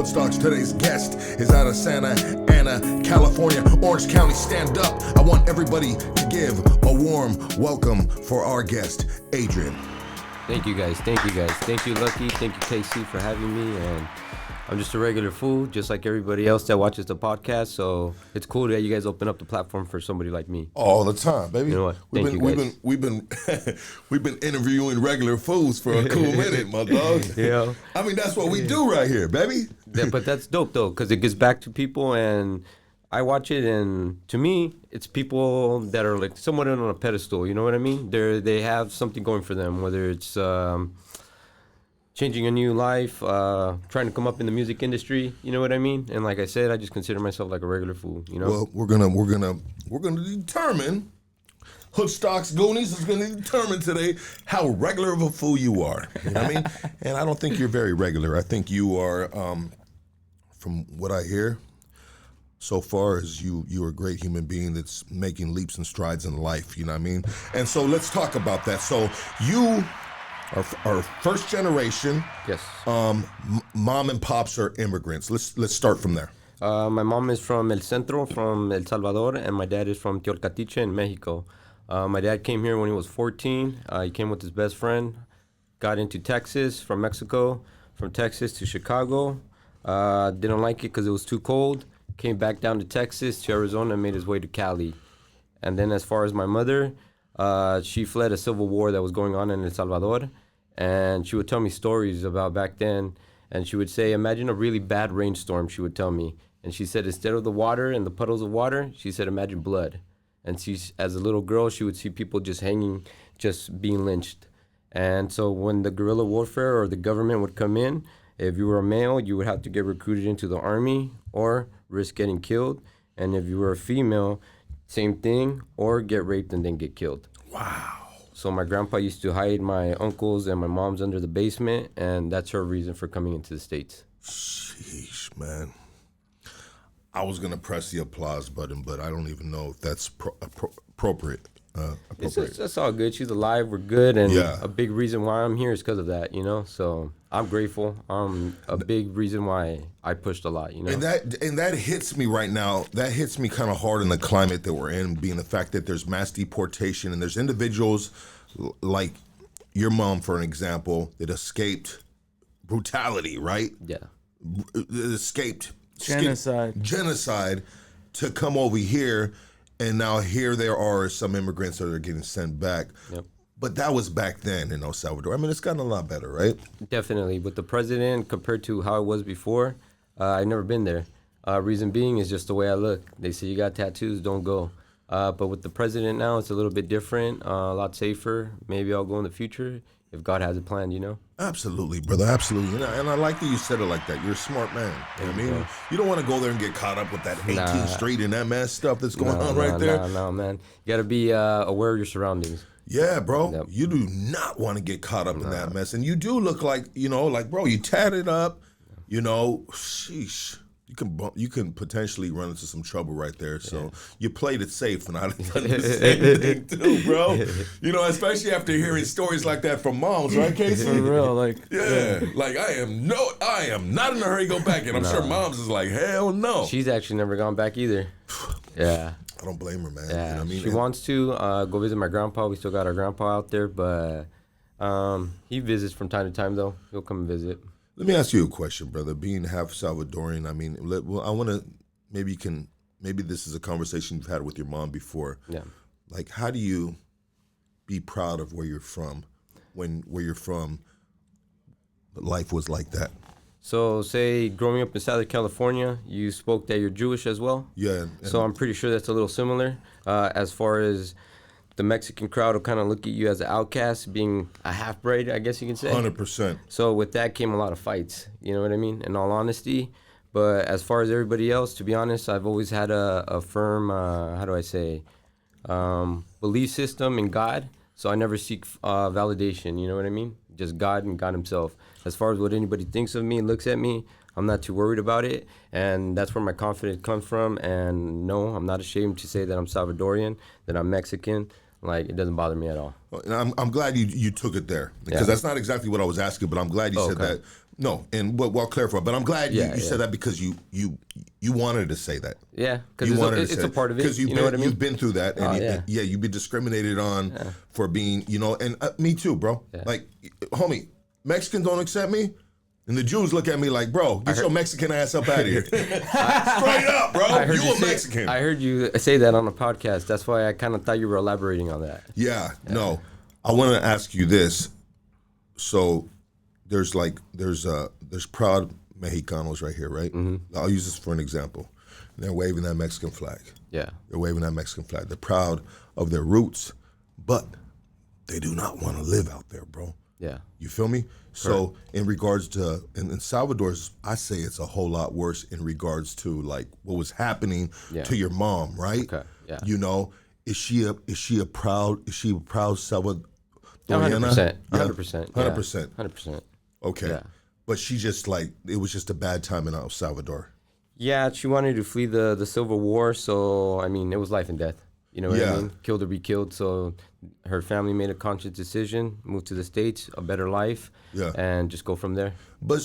Hoodstocks. Today's guest is out of Santa Ana, California. Orange County, stand up. I want everybody to give a warm welcome for our guest, Adrian. Thank you guys. Thank you, Lucky. Thank you, KC, for having me. And I'm just a regular fool, just like everybody else that watches the podcast. So it's cool that you guys open up the platform for somebody like me. All the time, baby. You know what? We've been interviewing regular fools for a cool minute, my dog. Yeah. I mean, that's what we do right here, baby. Yeah, but that's dope though, because it gets back to people, and I watch it, and to me, it's people that are like somewhat on a pedestal. You know what I mean? They have something going for them, whether it's changing a new life, trying to come up in the music industry. You know what I mean? And like I said, I just consider myself like a regular fool. You know? Well, we're gonna determine. Hoodstocks Goonies is gonna determine today how regular of a fool you are. You know what I mean? And I don't think you're very regular. I think you are, from what I hear so far, is you're a great human being that's making leaps and strides in life. You know what I mean? And so let's talk about that. So you are first generation. Yes. Mom and pops are immigrants. Let's start from there. My mom is from El Centro, from El Salvador, and my dad is from Killakushcali in Mexico. My dad came here when he was 14. He came with his best friend, got into Texas from Mexico, from Texas to Chicago. Didn't like it because it was too cold. Came back down to Texas, to Arizona, and made his way to Cali. And then as far as my mother, she fled a civil war that was going on in El Salvador. And she would tell me stories about back then. And she would say, imagine a really bad rainstorm, she would tell me. And she said, instead of the water and the puddles of water, she said, imagine blood. And she, as a little girl, she would see people just hanging, just being lynched. And so when the guerrilla warfare or the government would come in, if you were a male, you would have to get recruited into the army or risk getting killed. And if you were a female, same thing, or get raped and then get killed. Wow. So my grandpa used to hide my uncles and my mom's under the basement, and that's her reason for coming into the States. Sheesh, man. I was going to press the applause button, but I don't even know if that's appropriate. That's all good. She's alive. We're good. And yeah. A big reason why I'm here is because of that, you know? So I'm grateful. A big reason why I pushed a lot, you know? And that hits me right now. That hits me kind of hard in the climate that we're in, being the fact that there's mass deportation and there's individuals like your mom, for an example, that escaped brutality, right? Yeah. Escaped genocide to come over here, and now here there are some immigrants that are getting sent back. Yep. But that was back then in El Salvador. I mean, it's gotten a lot better, right? Definitely. With the president, compared to how it was before, I've never been there. Reason being is just the way I look. They say you got tattoos, don't go. But with the president now, it's a little bit different, a lot safer. Maybe I'll go in the future if God has a plan, you know? Absolutely, brother, absolutely. And I like that you said it like that. You're a smart man. You know what I mean? You don't want to go there and get caught up with that 18th Street and that mess stuff that's going on right there. No, man. You got to be aware of your surroundings. Yeah, bro. Yep. You do not want to get caught up in that mess. And you do look like, bro, you tatted up, sheesh. You can potentially run into some trouble right there. So you played it safe, and I done the same thing too, bro. Especially after hearing stories like that from moms, right, Casey? for real, like like I am not in a hurry to go back, and I'm sure moms is like, hell no. She's actually never gone back either. Yeah. I don't blame her, man. Yeah. You know what I mean? She wants to go visit my grandpa. We still got our grandpa out there, but he visits from time to time, though. He'll come and visit. Let me ask you a question, brother. Being half Salvadorian, I mean, I want to, maybe this is a conversation you've had with your mom before. Yeah. Like, how do you be proud of where you're from when where you're from, life was like that? So, say, growing up in Southern California, you spoke that you're Jewish as well? Yeah. So I'm pretty sure that's a little similar as far as the Mexican crowd will kind of look at you as an outcast, being a half-breed, I guess you can say. 100%. So with that came a lot of fights, you know what I mean, in all honesty. But as far as everybody else, to be honest, I've always had a firm, belief system in God. So I never seek validation, you know what I mean? Just God and God himself. As far as what anybody thinks of me and looks at me, I'm not too worried about it. And that's where my confidence comes from. And no, I'm not ashamed to say that I'm Salvadorian, that I'm Mexican. Like, it doesn't bother me at all. And I'm glad you took it there, because that's not exactly what I was asking, but I'm glad you said that. No, and well clarified. But I'm glad you Yeah. said that because you wanted to say that. Yeah, because You wanted it's to a part of it. because You know what I mean? you've been through that, and you've been discriminated on for being, and me too, bro. Yeah. Like, homie, Mexicans don't accept me, and the Jews look at me like, bro, get your Mexican ass up out of here, straight up, bro. You a Mexican. I heard you say that on a podcast. That's why I kind of thought you were elaborating on that. Yeah, no. I want to ask you this. So, there's proud Mexicanos right here, right? Mm-hmm. I'll use this for an example. They're waving that Mexican flag. Yeah. They're waving that Mexican flag. They're proud of their roots, but they do not want to live out there, bro. Yeah. You feel me? So in regards to, in Salvador's, I say it's a whole lot worse in regards to like what was happening to your mom, right? Okay. Yeah. Is she a proud Salvadoriana? 100%. Yeah. 100%. 100%. 100%. Okay. Yeah. But she just like, it was just a bad time in El Salvador. Yeah, she wanted to flee the Civil War, so I mean, it was life and death. You know what I mean? Killed or be killed. So her family made a conscious decision, move to the States, a better life, and just go from there. But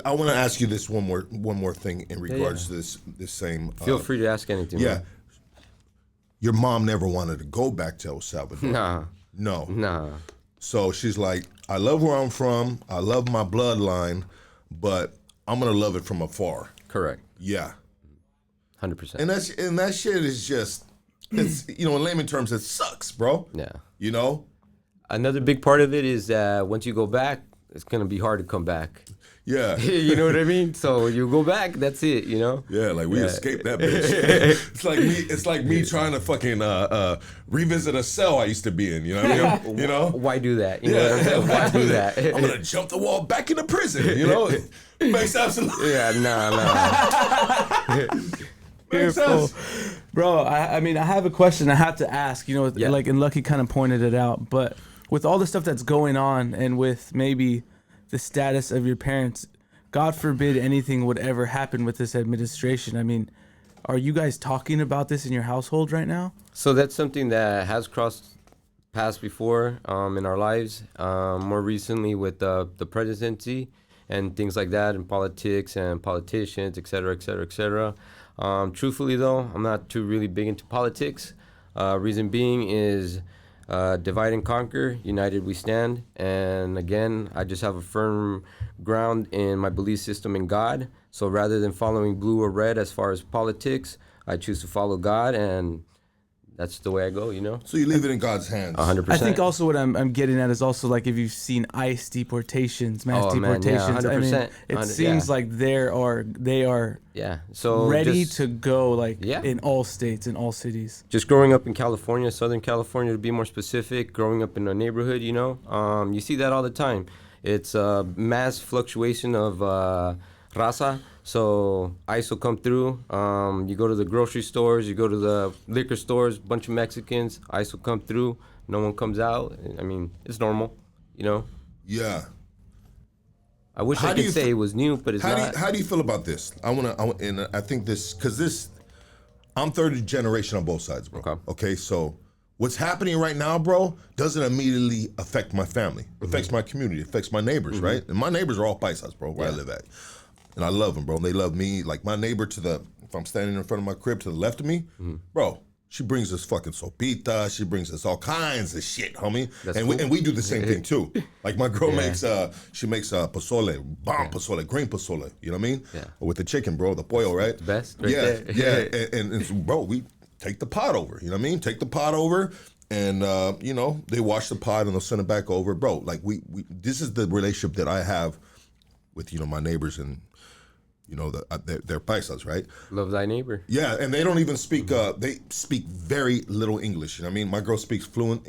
I want to ask you this one more thing in regards to this same. Feel free to ask anything. Yeah. Man. Your mom never wanted to go back to El Salvador. Nah. No. Nah. So she's like, I love where I'm from. I love my bloodline, but I'm gonna love it from afar. Correct. Yeah. 100%. And that shit is just, it's in layman terms, it sucks, bro. Yeah. Another big part of it is that once you go back, it's gonna be hard to come back. Yeah. You know what I mean? So you go back, that's it, Yeah, like we escaped that bitch. It's like me trying to fucking revisit a cell I used to be in, you know what I mean? Why do that? You know what I'm saying? Why do that? I'm gonna jump the wall back into prison, It makes absolutely makes sense. Bro, I mean, I have a question I have to ask, like, and Lucky kind of pointed it out, but with all the stuff that's going on and with maybe the status of your parents, God forbid anything would ever happen with this administration. I mean, are you guys talking about this in your household right now? So that's something that has crossed paths before in our lives, more recently with the presidency and things like that in politics and politicians, et cetera, et cetera, et cetera. Truthfully, though, I'm not too really big into politics. Reason being is divide and conquer, united we stand. And again, I just have a firm ground in my belief system in God. So rather than following blue or red as far as politics, I choose to follow God, and that's the way I go, So you leave it in God's hands. 100%. I think also what I'm getting at is also like if you've seen ICE deportations, mass deportations. Man, yeah, 100%. I mean, it seems like they are so ready to go in all states, in all cities. Just growing up in California, Southern California to be more specific, growing up in a neighborhood, you see that all the time. It's a mass fluctuation of raza. So ICE will come through. You go to the grocery stores, you go to the liquor stores, bunch of Mexicans. ICE will come through. No one comes out. I mean, it's normal, Yeah. I wish I could say it was new, but it's not. How do you feel about this? And I think because I'm third generation on both sides, bro. Okay, so what's happening right now, bro, doesn't immediately affect my family. It affects my community. It affects my neighbors, right? And my neighbors are all paisas, bro, where I live at. And I love them, bro. They love me. Like my neighbor if I'm standing in front of my crib to the left of me, bro, she brings us fucking sopita. She brings us all kinds of shit, homie. And we do the same thing too. Like my girl makes pozole, pozole, green pozole. You know what I mean? Yeah. With the chicken, bro, the pollo, right? The best, right there. Yeah. And so, bro, we take the pot over. You know what I mean? Take the pot over. And they wash the pot and they'll send it back over, bro. Like we this is the relationship that I have with my neighbors and. They're paisas, right? Love thy neighbor. Yeah, and they don't even speak, they speak very little English. You know what I mean? My girl speaks fluent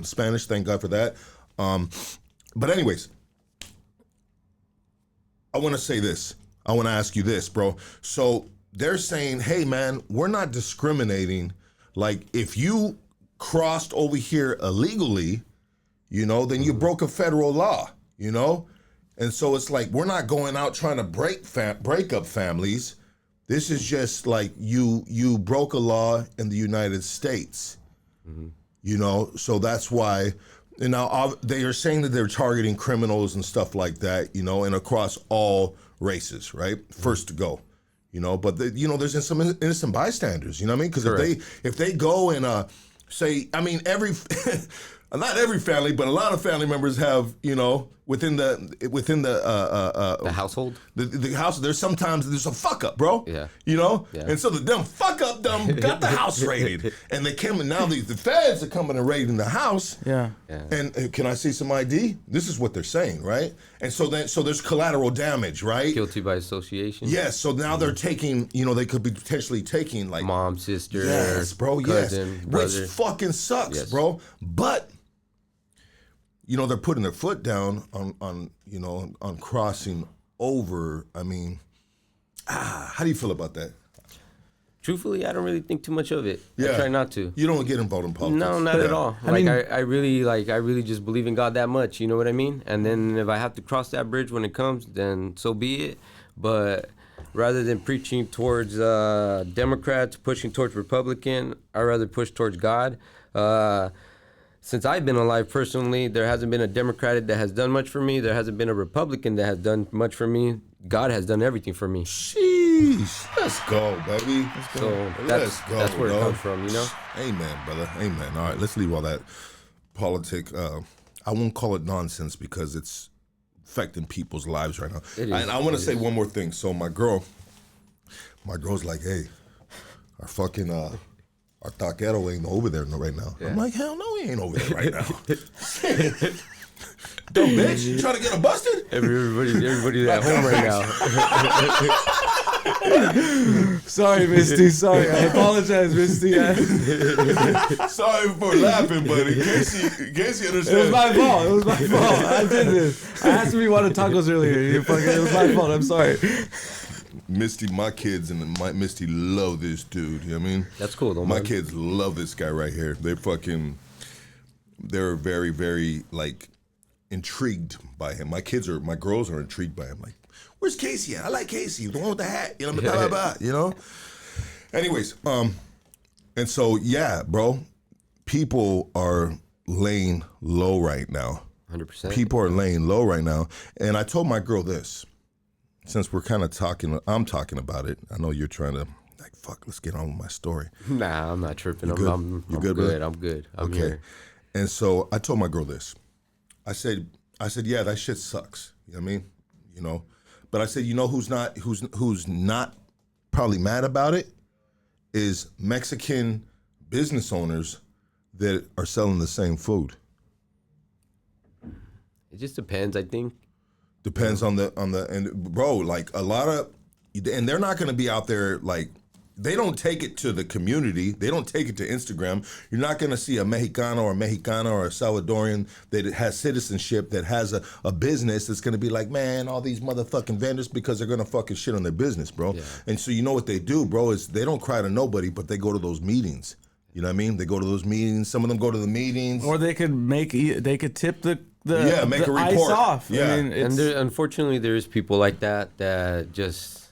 Spanish, thank God for that. But anyways, I want to say this. I want to ask you this, bro. So they're saying, hey, man, we're not discriminating. Like, if you crossed over here illegally, then you broke a federal law, And so it's like, we're not going out trying to break up families. This is just like you broke a law in the United States, So that's why, And now they are saying that they're targeting criminals and stuff like that, you know, and across all races, right? First to go, you know. But you know, there's some innocent bystanders, you know what I mean? Because if they go and say, I mean, not every family, but a lot of family members have, you know, within the household. The house, there's a fuck up, bro. Yeah. You know? Yeah. And so the dumb fuck up got the house raided. And they came and now the feds are coming and raiding the house. Yeah. And can I see some ID? This is what they're saying, right? And so there's collateral damage, right? Guilty by association. Yes. So now they're taking, you know, they could be potentially taking like mom, sister, yes, bro, cousin, yes. brother. Which fucking sucks, bro. But you know, they're putting their foot down on crossing over. I mean, how do you feel about that? Truthfully, I don't really think too much of it. Yeah. I try not to. You don't get involved in politics. No, not at all. I really just believe in God that much. You know what I mean? And then if I have to cross that bridge when it comes, then so be it. But rather than preaching towards Democrats, pushing towards Republican, I'd rather push towards God. Since I've been alive personally, there hasn't been a Democrat that has done much for me. There hasn't been a Republican that has done much for me. God has done everything for me. Sheesh. Let's go, baby. So that's where it comes from, you know? Amen, brother. Amen. All right, let's leave all that politic. I won't call it nonsense because it's affecting people's lives right now. It is. And I want to say one more thing. So my girl's like, hey, our fucking... our taquero ain't over there right now. Yeah. I'm like, hell no, he ain't over there right now. Dumb bitch, you trying to get him busted? Everybody's at home right now. Sorry, Misty. Sorry, I apologize, Misty. Sorry for laughing, but in case you understand, it was my fault. I did this. I asked if you wanted tacos earlier. It was my fault. I'm sorry. Misty, my kids and Misty love this dude. You know what I mean? That's cool, though, my man. kids love this guy right here. They're very, very, like, intrigued by him. My girls are intrigued by him. Like, where's Casey at? I like Casey, the one with the hat. You know, blah, blah, blah, you know? Anyways, and so, yeah, bro, people are laying low right now. 100%. People are laying low right now. And I told my girl this. Since we're kind of I'm talking about it. I know you're trying to, like, fuck, let's get on with my story. Nah, I'm not tripping. You I'm good, good. I'm good. I'm here. And so I told my girl this. I said, yeah, that shit sucks. You know what I mean? You know, but I said, you know, who's not probably mad about it is Mexican business owners that are selling the same food. It just depends, I think. Depends on the and bro, like a lot of, and they're not going to be out there like, they don't take it to the community. They don't take it to Instagram. You're not going to see a Mexicano or a Salvadorian that has citizenship that has a business that's going to be like, man, all these motherfucking vendors, because they're going to fucking shit on their business, bro. Yeah. And so you know what they do, bro, is they don't cry to nobody, but they go to those meetings. You know what I mean? They go to those meetings. Some of them go to the meetings. Or they could tip the make a report. Ice off. Yeah. I mean, unfortunately, there's people like that they're just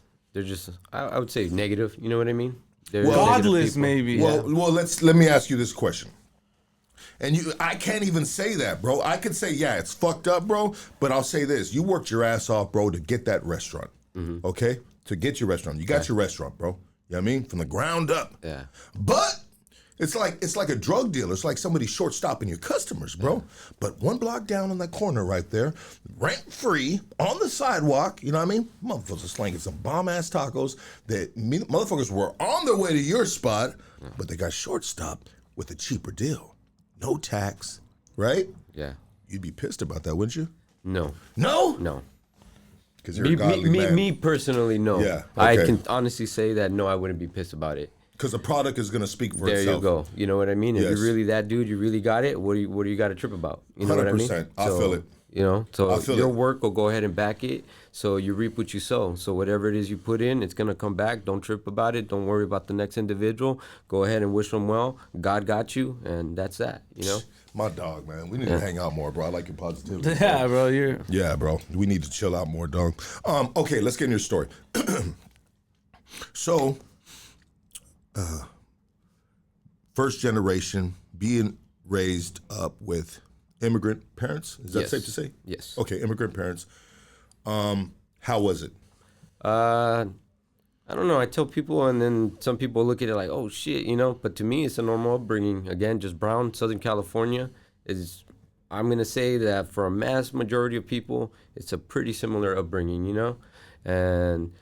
I would say negative. You know what I mean? They're godless, maybe. Well, let me ask you this question. And I can't even say that, bro. I could say, yeah, it's fucked up, bro. But I'll say this: you worked your ass off, bro, to get that restaurant. Mm-hmm. Okay, to get your restaurant, you got your restaurant, bro. You know what I mean? From the ground up. Yeah. But it's like a drug dealer. It's like somebody short stopping your customers, bro. Yeah. But one block down in that corner right there, rent free on the sidewalk. You know what I mean? Motherfuckers are slanging some bomb ass tacos that motherfuckers were on their way to your spot, but they got short stopped with a cheaper deal. No tax, right? Yeah. You'd be pissed about that, wouldn't you? No. No? No. Because you're a godly man. Me personally, no. Yeah. Okay. I can honestly say that, no, I wouldn't be pissed about it. Because the product is going to speak for there itself. There you go. You know what I mean? Yes. If you're really that dude, you really got it, what do you got to trip about? You know 100%. What I mean? I feel it. You know, so your work will go ahead and back it. So you reap what you sow. So whatever it is you put in, it's going to come back. Don't trip about it. Don't worry about the next individual. Go ahead and wish them well. God got you, and that's that, you know? My dog, man. We need to hang out more, bro. I like your positivity. Yeah, bro. Yeah, bro. We need to chill out more, dog. Okay, let's get in your story. So, first generation, being raised up with Immigrant parents? Is that Yes. safe to say? Yes. Okay, immigrant parents. How was it? I don't know. I tell people, and then some people look at it like, "Oh shit," you know. But to me, it's a normal upbringing. Again, just brown Southern California is. I'm gonna say that for a mass majority of people, it's a pretty similar upbringing, you know. And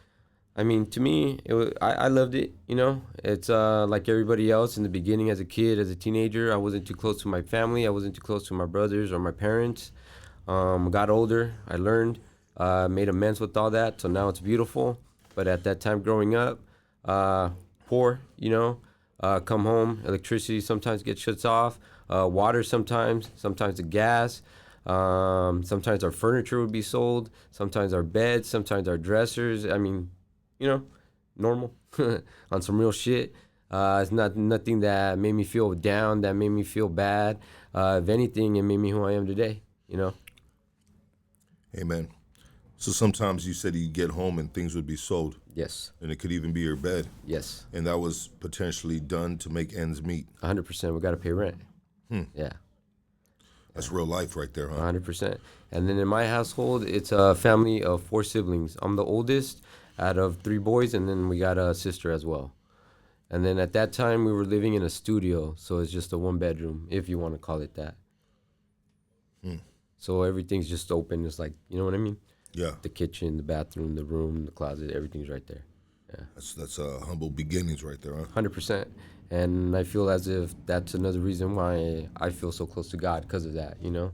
I mean, to me, I loved it, you know. It's like everybody else in the beginning, as a kid, as a teenager, I wasn't too close to my family. I wasn't too close to my brothers or my parents. Got older, I learned, made amends with all that. So now it's beautiful. But at that time growing up, poor, you know, come home, electricity sometimes gets shuts off, water sometimes the gas, sometimes our furniture would be sold, sometimes our beds, sometimes our dressers. I mean, you know, normal on some real shit. It's nothing that made me feel down, that made me feel bad. If anything, it made me who I am today, you know. Amen. So sometimes you said you get home and things would be sold, Yes, and it could even be your bed, yes, and that was potentially done to make ends meet. 100%. We got to pay rent. Yeah. That's real life right there, huh? 100%. And then in my household, it's a family of 4 siblings. I'm the oldest out of 3 boys, and then we got a sister as well. And then at that time, we were living in a studio, so it's just a 1-bedroom, if you want to call it that. So everything's just open. It's like, you know what I mean? Yeah. The kitchen, the bathroom, the room, the closet, everything's right there. Yeah. That's humble beginnings right there, huh? 100%. And I feel as if that's another reason why I feel so close to God, because of that, you know.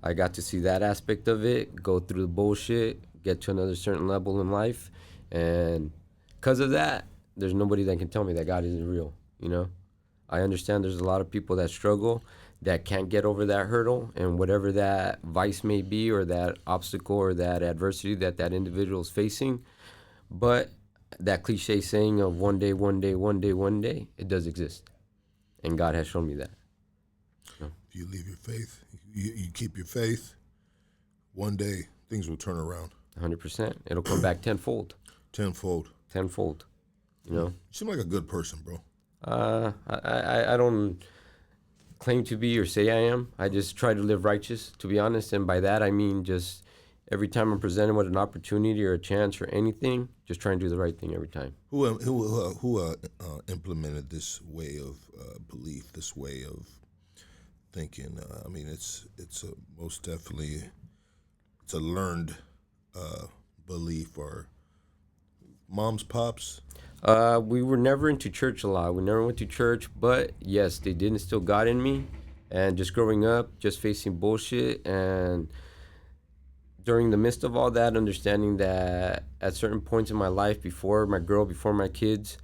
I got to see that aspect of it, go through the bullshit, get to another certain level in life, and because of that, there's nobody that can tell me that God isn't real, you know. I understand there's a lot of people that struggle, that can't get over that hurdle, and whatever that vice may be, or that obstacle, or that adversity that individual is facing, but that cliche saying of one day, it does exist. And God has shown me that. If you leave your faith, you keep your faith, one day things will turn around. 100%. It'll come back tenfold. Tenfold. Tenfold. You know? You seem like a good person, bro. I don't claim to be or say I am. I just try to live righteous, to be honest. And by that, I mean just every time I'm presented with an opportunity or a chance or anything, just try and do the right thing every time. Who implemented this way of belief, this way of thinking? I mean, it's most definitely it's a learned belief. Or moms, pops. We were never into church a lot. We never went to church, but yes, they did instill God in me. And just growing up, just facing bullshit, and during the midst of all that, understanding that at certain points in my life, before my girl, before my kids,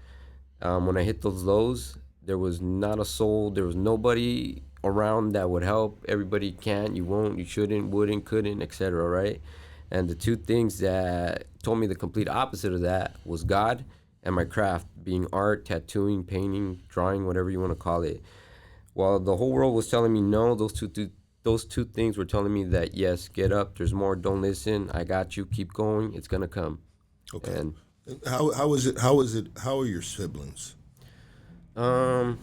when I hit those lows, there was not a soul, there was nobody around that would help. Everybody can't, you won't, you shouldn't, wouldn't, couldn't, etc., right? And the 2 things that told me the complete opposite of that was God and my craft, being art, tattooing, painting, drawing, whatever you want to call it. While the whole world was telling me no, those two things were telling me that, yes, get up, there's more, don't listen, I got you, keep going, it's gonna come. Okay. And how is it? How are your siblings? The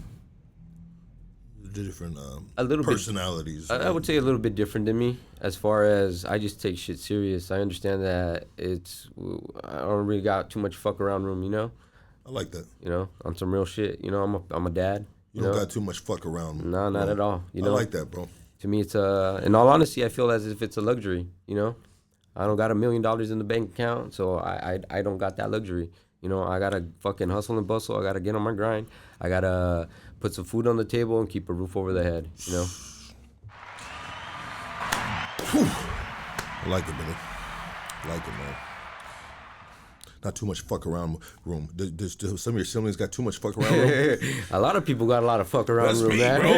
different a little personalities. bit. I would say a little bit different than me, as far as I just take shit serious. I understand that I don't really got too much fuck around room, you know. I like that. You know, on some real shit. You know, I'm a dad. You don't got too much fuck around. No, not at all. You know, I like that, bro. To me, it's in all honesty, I feel as if it's a luxury. You know, I don't got $1 million in the bank account, so I don't got that luxury. You know, I gotta fucking hustle and bustle. I gotta get on my grind. I gotta put some food on the table and keep a roof over the head. You know. Whew. I like it, brother. I like it, man. Not too much fuck around room. Does some of your siblings got too much fuck around room? A lot of people got a lot of fuck around That's room, me, man. bro.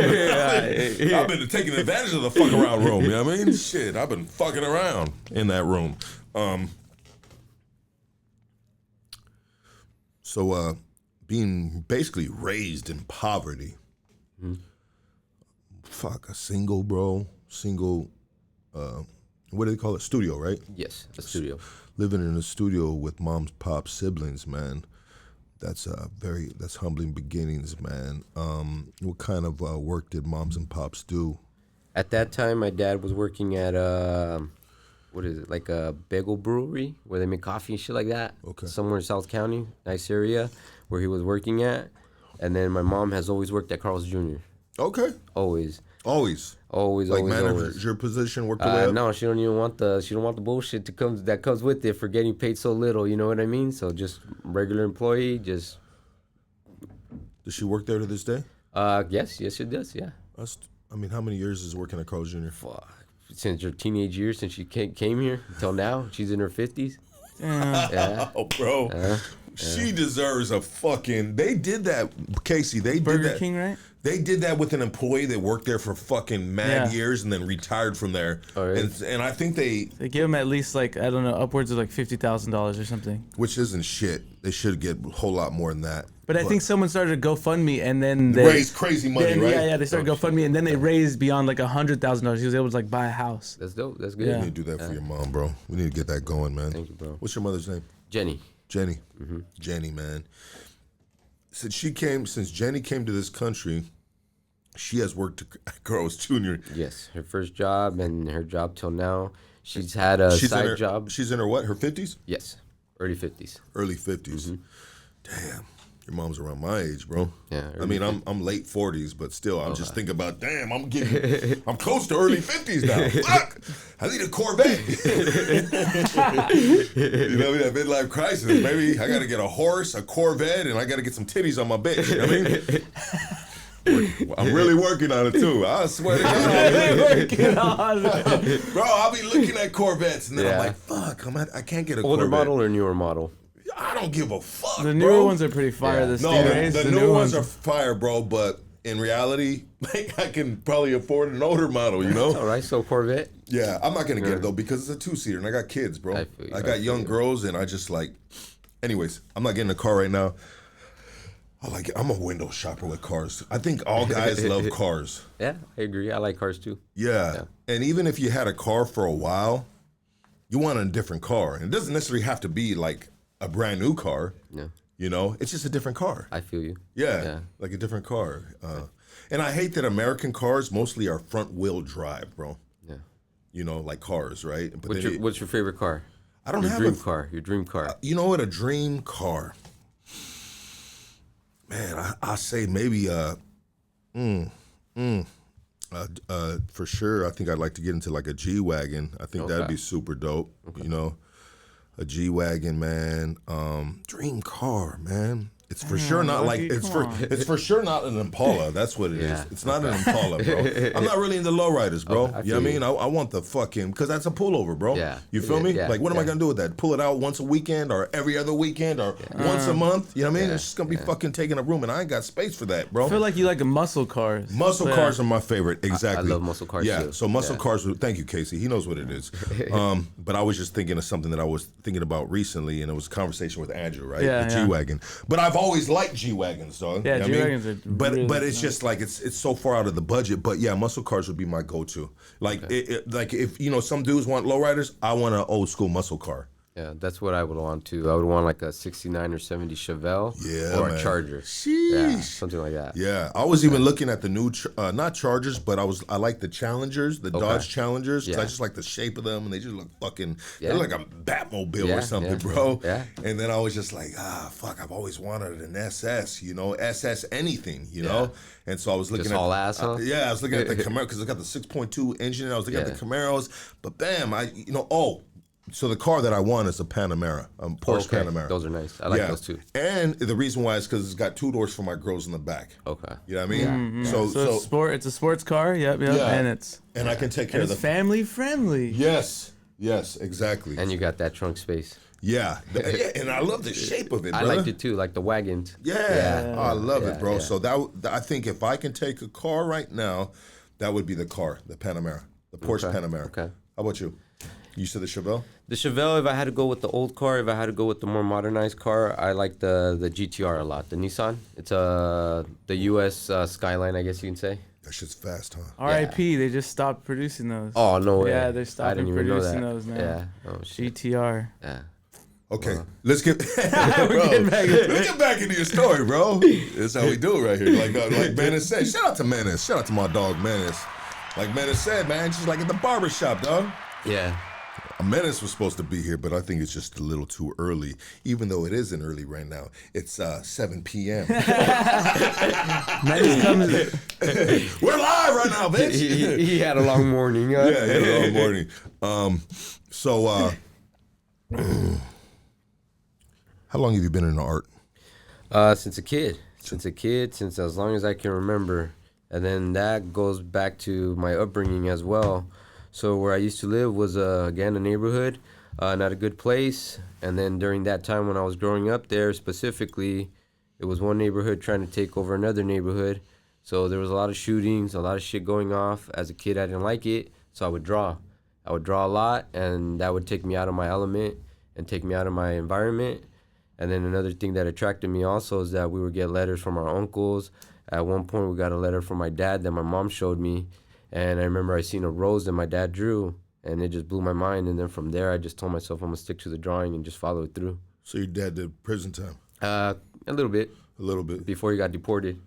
I've been taking advantage of the fuck around room. You know what I mean? Shit, I've been fucking around in that room. So being basically raised in poverty. Fuck, a single, bro. Single, what do they call it? Studio, right? Yes, a studio. Living in a studio with mom's, pops, siblings, man. That's humbling beginnings, man. What kind of work did moms and pops do? At that time, my dad was working at what is it, like a bagel brewery where they make coffee and shit like that. Okay. Somewhere in South County, nice area where he was working at. And then my mom has always worked at Carl's Jr. Okay. Always. Always. Always, Like always, manager, always. your position worked away up? No, she don't want the bullshit that comes with it for getting paid so little. You know what I mean? So just regular employee. Just. Does she work there to this day? Yes, she does. Yeah. I mean, how many years is working at Carl's Jr.? Fuck. Since her teenage years, since she came here until now, she's in her 50s. Yeah. Oh, bro. She deserves a fucking. They did that, Casey. They did Burger that. King, right? They did that with an employee that worked there for fucking mad years and then retired from there. Oh, really? And I think they give them at least like, I don't know, upwards of like $50,000 or something. which isn't shit. They should get a whole lot more than that. But I think someone started a GoFundMe and then they raised crazy money, right? Yeah, they started GoFundMe and then they raised beyond like $100,000. He was able to like buy a house. That's dope. That's good. Yeah. We need to do that for your mom, bro. We need to get that going, man. Thank you, bro. What's your mother's name? Jenny. Jenny. Jenny, man. Since Jenny came to this country, she has worked at Carl's Jr. Yes, her first job and her job till now. She's had a side job. She's in her what? Her 50s? Yes, early 50s. Early 50s. Damn. Your mom's around my age, bro. Yeah, I mean, I'm late 40s, but still, I'm just thinking about, damn, I'm close to early 50s now. Fuck! I need a Corvette. You know, that midlife crisis. Maybe I got to get a horse, a Corvette, and I got to get some titties on my bitch. You know what I mean? I'm really working on it, too. I swear to God. Bro, I'll be looking at Corvettes, and then I'm like, fuck, I can't get a Older Corvette. model or newer model? I don't give a fuck, The newer ones are pretty fire. Yeah. The No, Stingrays, the new ones are fire, bro. But in reality, like, I can probably afford an older model, you know? All right, so Corvette. Yeah, I'm not gonna get it though because it's a 2-seater and I got kids, bro. I feel you, I got young girls and I just like. Anyways, I'm not getting a car right now. I'm a window shopper with cars. I think all guys love cars. Yeah, I agree. I like cars too. Yeah, and even if you had a car for a while, you want a different car. And it doesn't necessarily have to be like a brand new car. Yeah. You know, it's just a different car. I feel you. Yeah, like a different car. And I hate that American cars mostly are front wheel drive, bro. Yeah. You know, like cars, right? But What's your favorite car? I don't Your have dream car. Your dream car. You know what? A dream car. Man, I say maybe for sure. I think I'd like to get into like a G-Wagon. I think that'd be super dope. You know, a G-Wagon, man. Dream car, man. It's for sure not like it's for sure not an Impala. That's what it is. It's not an Impala, bro. I'm not really into lowriders, bro. You know what I mean? I want the fucking because that's a pullover, bro. Yeah. You feel me? Yeah. Like, what am I gonna do with that? Pull it out once a weekend or every other weekend or once a month? You know what I mean? It's just gonna be fucking taking up room, and I ain't got space for that, bro. I feel like you like muscle cars. Muscle cars are my favorite. Exactly. I love muscle cars too. So muscle cars. Thank you, Casey. He knows what it is. But I was just thinking of something that I was thinking about recently, and it was a conversation with Andrew, right? Yeah, the G-Wagon. But I've always liked G-Wagons, dog. Yeah, You know what I mean? G-Wagons are But really it's just like it's so far out of the budget. But yeah, muscle cars would be my go-to. Like like if you know some dudes want lowriders, I want an old school muscle car. Yeah, that's what I would want too. I would want like a 69 or 70 Chevelle or man. a Charger. Sheesh. Yeah, something like that. Yeah, I was even looking at the new, not Chargers, but I like the Challengers, the Dodge Challengers, because I just like the shape of them, and they just look fucking, they're like a Batmobile or something, bro. Yeah. And then I was just like, fuck, I've always wanted an SS, you know, SS anything, you know? And so I was looking Just at all ass, huh? I was looking at the Camaro because it got the 6.2 engine. And I was looking at the Camaros, but bam, so the car that I want is a Panamera, Porsche Panamera. Those are nice. I like those too. And the reason why is because it's got 2 doors for my girls in the back. Okay. You know what I mean? Mm-hmm. So it's a sports car. Yep. And I can take care of it's the family friendly. Yes, exactly. And you got that trunk space. Yeah, and I love the shape of it, I brother. liked it too, like the wagons. Yeah, I love it, bro. Yeah. So I think if I can take a car right now, that would be the car, the Panamera, the Porsche Panamera. Okay. How about you? You said the Chevelle? The Chevelle, if I had to go with the old car, if I had to go with the more modernized car, I like the GTR a lot. The Nissan. It's the U.S. Skyline, I guess you can say. That shit's fast, huh? R.I.P. They just stopped producing those. Oh, no way. Yeah, they're I stopping didn't even know producing that. those now. Yeah. Oh, shit. GTR. Yeah. Okay, let's get let's get back into your story, bro. That's how we do it right here. Like Menace said. Shout out to Menace. Shout out to my dog Menace. Like Menace said, man, just like at the barbershop, dog. Yeah. Menace was supposed to be here, but I think it's just a little too early, even though it isn't early right now. It's 7 p.m. Menace comes. We're live right now, bitch. He had a long morning. Huh? Yeah, he had a long morning. How long have you been in art? Since a kid. Since as long as I can remember. And then that goes back to my upbringing as well. So where I used to live was, again, a neighborhood, not a good place. And then during that time when I was growing up there specifically, it was one neighborhood trying to take over another neighborhood. So there was a lot of shootings, a lot of shit going off. As a kid, I didn't like it, so I would draw. I would draw a lot, and that would take me out of my element and take me out of my environment. And then another thing that attracted me also is that we would get letters from our uncles. At one point, we got a letter from my dad that my mom showed me. And I remember I seen a rose that my dad drew, and it just blew my mind. And then from there, I just told myself I'm going to stick to the drawing and just follow it through. So your dad did prison time? A little bit. A little bit. Before he got deported.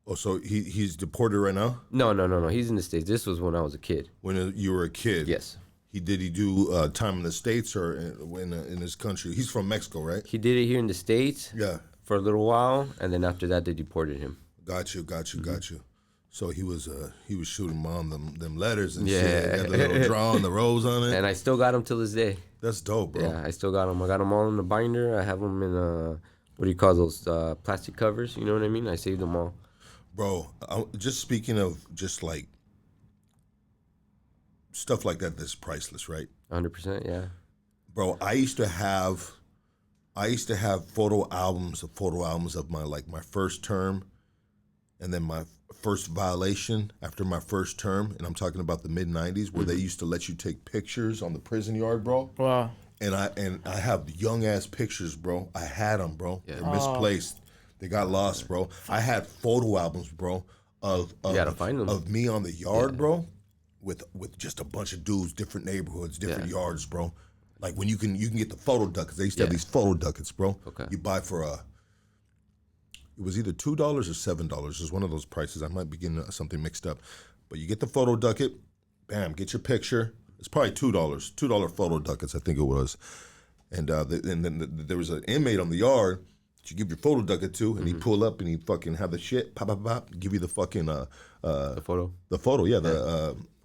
Oh, so he's deported right now? No. He's in the States. This was when I was a kid. When you were a kid? Yes. Did he do time in the States or in his country? He's from Mexico, right? He did it here in the States. Yeah. For a little while, and then after that, they deported him. Got you. So he was shooting mom them letters and shit. Had the little draw and the rose on it. And I still got them till this day. That's dope, bro. Yeah, I still got them. I got them all in the binder. I have them in what do you call those plastic covers? You know what I mean? I saved them all. Bro, just speaking of just like stuff like that, that's priceless, right? 100%, yeah. Bro, I used to have photo albums of my first term, and then my first violation after my first term, and I'm talking about the mid-90s, where they used to let you take pictures on the prison yard, bro. Wow. And I have young ass pictures, bro. I had them, bro. Yeah. They're misplaced. They got lost, bro. I had photo albums, bro, of you gotta find them. Of me on the yard, bro, with just a bunch of dudes, different neighborhoods, different yards, bro. Like when you can get the photo ducats. They used to have these photo ducats, bro. Okay. You buy for it was either $2 or $7. It was one of those prices. I might be getting something mixed up. But you get the photo ducat, bam, get your picture. It's probably $2 photo ducats, I think it was. And then there was an inmate on the yard that you give your photo ducat to, and he pull up and he fucking have the shit, pop, give you the fucking the photo. The photo, yeah,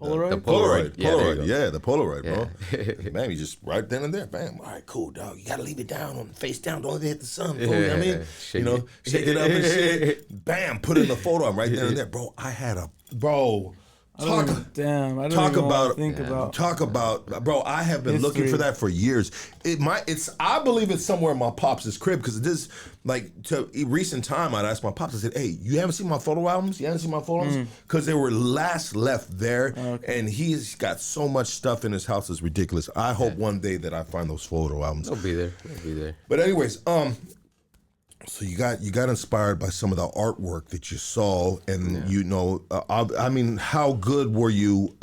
Polaroid? The Polaroid. Yeah, the Polaroid, bro. Yeah. Man, you just right then and there, bam. All right, cool, dog. You gotta leave it down on face down. Don't let it hit the sun. Fool, you know what I mean? Shake it up and shit. Bam, put it in the photo. I'm right then and there, bro. I had a bro. Talk about, bro. I have been looking for that for years. I believe it's somewhere in my pops' crib because this, like, to recent time, I'd ask my pops. I said, "Hey, you haven't seen my photo albums? You haven't seen my photo albums? Because they were last left there, and he's got so much stuff in his house that's ridiculous. I hope one day that I find those photo albums. They'll be there. But anyways, so you got inspired by some of the artwork that you saw, and I mean, how good were you?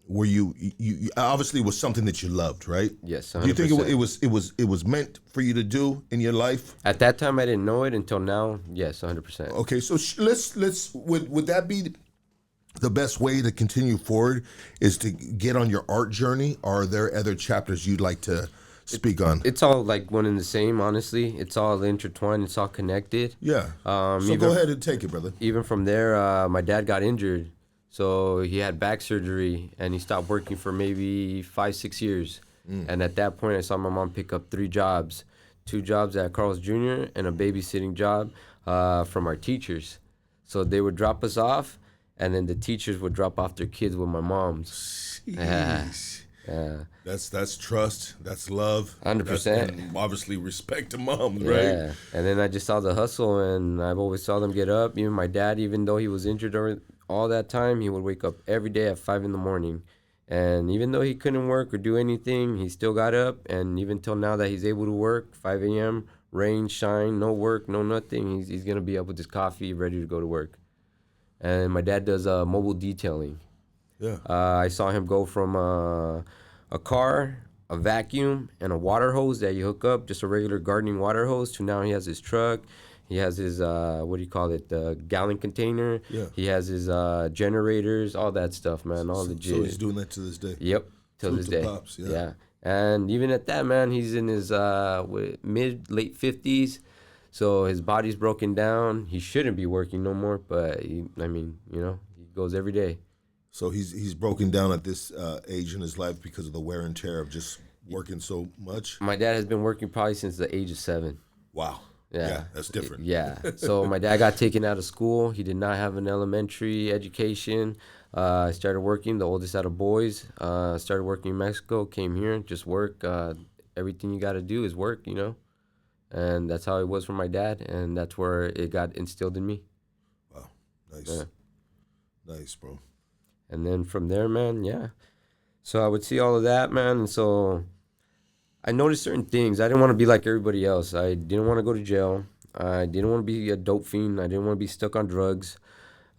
You obviously was something that you loved, right? Yes, 100%. Do you think it was meant for you to do in your life? At that time, I didn't know it until now. Yes, 100%. Okay, so would that be the best way to continue forward? Is to get on your art journey? Or are there other chapters you'd like to speak on? It's all like one and the same, honestly. It's all intertwined. It's all connected. Yeah. So go ahead and take it, brother. Even from there, my dad got injured. So he had back surgery, and he stopped working for maybe 5-6 years. And at that point, I saw my mom pick up 3 jobs. 2 jobs at Carl's Jr. and a babysitting job from our teachers. So they would drop us off, and then the teachers would drop off their kids with my mom's. Yeah. That's trust. That's love. 100%. And obviously respect to moms, yeah. right? And then I just saw the hustle, and I've always saw them get up. Even my dad, even though he was injured all that time, he would wake up every day at 5 in the morning. And even though he couldn't work or do anything, he still got up. And even till now that he's able to work, 5 a.m., rain, shine, no work, no nothing, he's going to be up with his coffee, ready to go to work. And my dad does mobile detailing. Yeah. I saw him go from a car, a vacuum, and a water hose that you hook up, just a regular gardening water hose, to now he has his truck. He has his what do you call it? The gallon container. Yeah. He has his generators, all that stuff, man. All legit. So he's doing that to this day. Yep. Till Salute this to day. Pops, yeah. Yeah. And even at that, man, he's in his late 50s. So his body's broken down. He shouldn't be working no more, but he goes every day. So he's broken down at this age in his life because of the wear and tear of just working so much. My dad has been working probably since the age of 7. Wow. Yeah, that's different. Yeah. So my dad got taken out of school. He did not have an elementary education. I started working, the oldest out of boys. Started working in Mexico, came here, just work. Everything you got to do is work, you know. And that's how it was for my dad, and that's where it got instilled in me. Wow. Nice. Yeah. Nice, bro. And then from there, man, yeah. So I would see all of that, man, and so I noticed certain things. I didn't want to be like everybody else. I didn't want to go to jail. I didn't want to be a dope fiend. I didn't want to be stuck on drugs.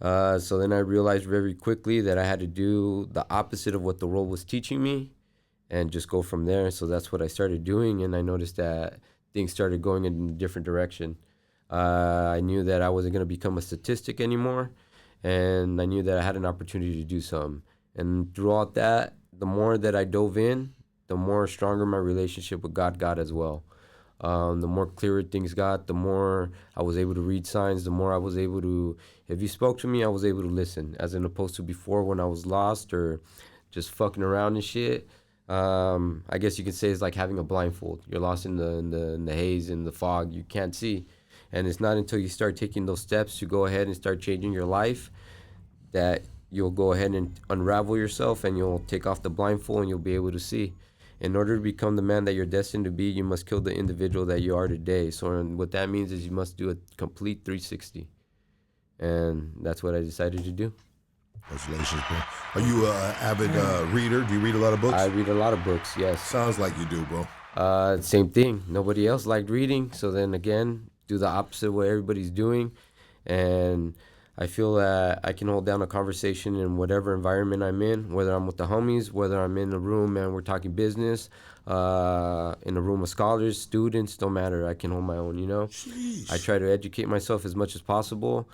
So then I realized very quickly that I had to do the opposite of what the world was teaching me and just go from there. So that's what I started doing, and I noticed that things started going in a different direction. I knew that I wasn't going to become a statistic anymore, and I knew that I had an opportunity to do something. And throughout that, the more that I dove in, the more stronger my relationship with God got as well. The more clearer things got, the more I was able to read signs, the more I was able to, if you spoke to me, I was able to listen, as in opposed to before when I was lost or just fucking around and shit. I guess you could say it's like having a blindfold. You're lost in the haze, in the fog. You can't see. And it's not until you start taking those steps to go ahead and start changing your life that you'll go ahead and unravel yourself, and you'll take off the blindfold and you'll be able to see. In order to become the man that you're destined to be, you must kill the individual that you are today. So what that means is you must do a complete 360. And that's what I decided to do. Congratulations, bro. Are you an avid reader? Do you read a lot of books? I read a lot of books, yes. Sounds like you do, bro. Same thing. Nobody else liked reading. So then again, do the opposite of what everybody's doing. And I feel that I can hold down a conversation in whatever environment I'm in, whether I'm with the homies, whether I'm in a room and we're talking business, in a room of scholars, students, don't matter. I can hold my own, you know. Sheesh. I try to educate myself as much as possible.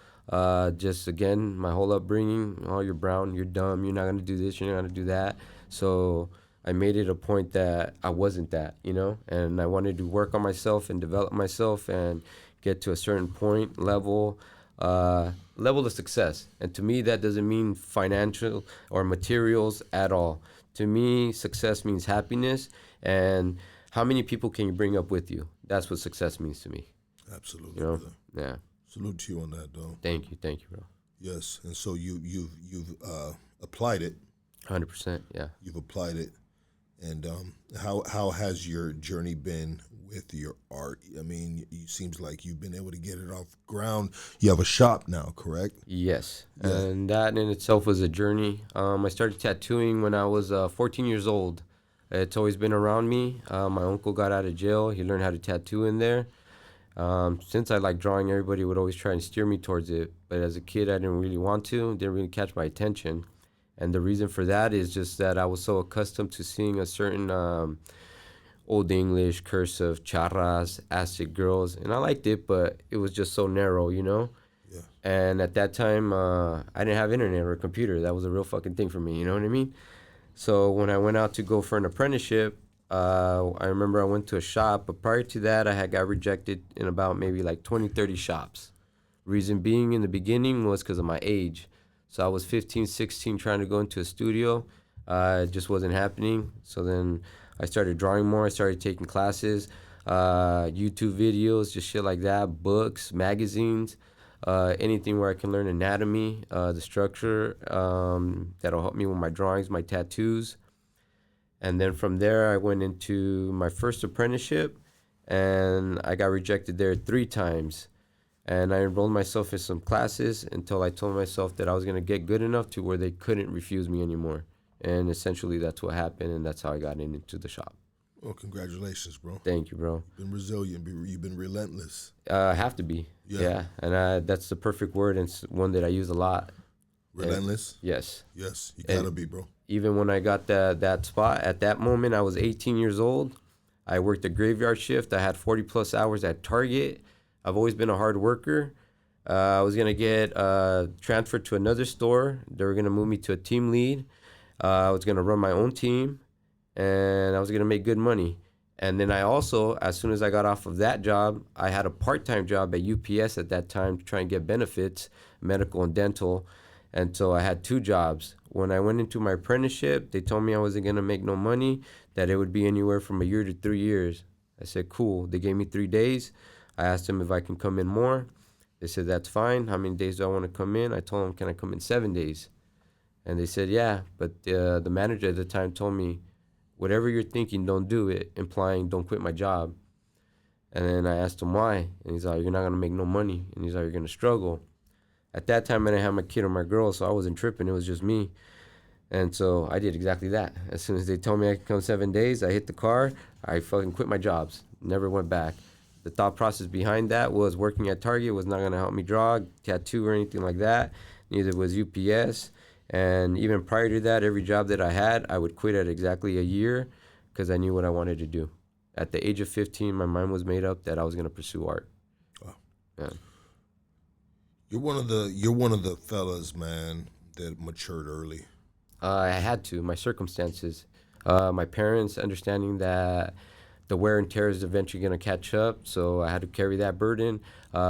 Just, again, my whole upbringing, oh, you're brown, you're dumb, you're not going to do this, you're not going to do that. So I made it a point that I wasn't that, you know, and I wanted to work on myself and develop myself and get to a certain point, level of success. And to me, that doesn't mean financial or materials at all. To me, success means happiness, and how many people can you bring up with you? That's what success means to me. Absolutely, You know? brother. Yeah. Salute to you on that, though. Thank you, bro. Yes, and so you've applied it. 100%. Yeah. You've applied it, and how has your journey been with your art? I mean, it seems like you've been able to get it off ground. You have a shop now, correct? Yes, Yeah. and that in itself was a journey. I started tattooing when I was 14 years old. It's always been around me. My uncle got out of jail. He learned how to tattoo in there. Since I like drawing, everybody would always try and steer me towards it. But as a kid, I didn't really want to. Didn't really catch my attention. And the reason for that is just that I was so accustomed to seeing a certain Old English, cursive, charras, acid girls. And I liked it, but it was just so narrow, you know? Yeah. And at that time, I didn't have internet or a computer. That was a real fucking thing for me, you know what I mean? So when I went out to go for an apprenticeship, I remember I went to a shop, but prior to that, I had got rejected in about maybe like 20, 30 shops. Reason being in the beginning was because of my age. So I was 15, 16 trying to go into a studio. It just wasn't happening. So then I started drawing more. I started taking classes, YouTube videos, just shit like that, books, magazines, anything where I can learn anatomy, the structure, that'll help me with my drawings, my tattoos. And then from there, I went into my first apprenticeship, and I got rejected there 3 times. And I enrolled myself in some classes until I told myself that I was going to get good enough to where they couldn't refuse me anymore. And essentially, that's what happened, and that's how I got into the shop. Well, congratulations, bro. Thank you, bro. You've been resilient. You've been relentless. I have to be. Yeah. And that's the perfect word, and it's one that I use a lot. Relentless? And yes. Yes, you gotta be, bro. Even when I got that spot, at that moment, I was 18 years old. I worked a graveyard shift. I had 40-plus hours at Target. I've always been a hard worker. I was gonna get transferred to another store. They were gonna move me to a team lead. I was gonna run my own team, and I was gonna make good money. And then I also, as soon as I got off of that job, I had a part-time job at UPS at that time to try and get benefits, medical and dental. And so I had 2 jobs. When I went into my apprenticeship, they told me I wasn't gonna make no money, that it would be anywhere from a year to 3 years. I said, cool. They gave me 3 days. I asked them if I can come in more. They said, that's fine. How many days do I want to come in? I told them, can I come in 7 days? And they said, yeah. But the manager at the time told me, whatever you're thinking, don't do it, implying don't quit my job. And then I asked him why. And he's like, you're not going to make no money. And he's like, you're going to struggle. At that time, I didn't have my kid or my girl, so I wasn't tripping. It was just me. And so I did exactly that. As soon as they told me I could come 7 days, I hit the car. I fucking quit my jobs. Never went back. The thought process behind that was working at Target was not going to help me draw, tattoo, or anything like that. Neither was UPS. And even prior to that, every job that I had, I would quit at exactly a year because I knew what I wanted to do. At the age of 15, my mind was made up that I was going to pursue art. Wow. Yeah. You're one of the fellas, man, that matured early. I had to. My circumstances, my parents understanding that the wear and tear is eventually going to catch up, so I had to carry that burden.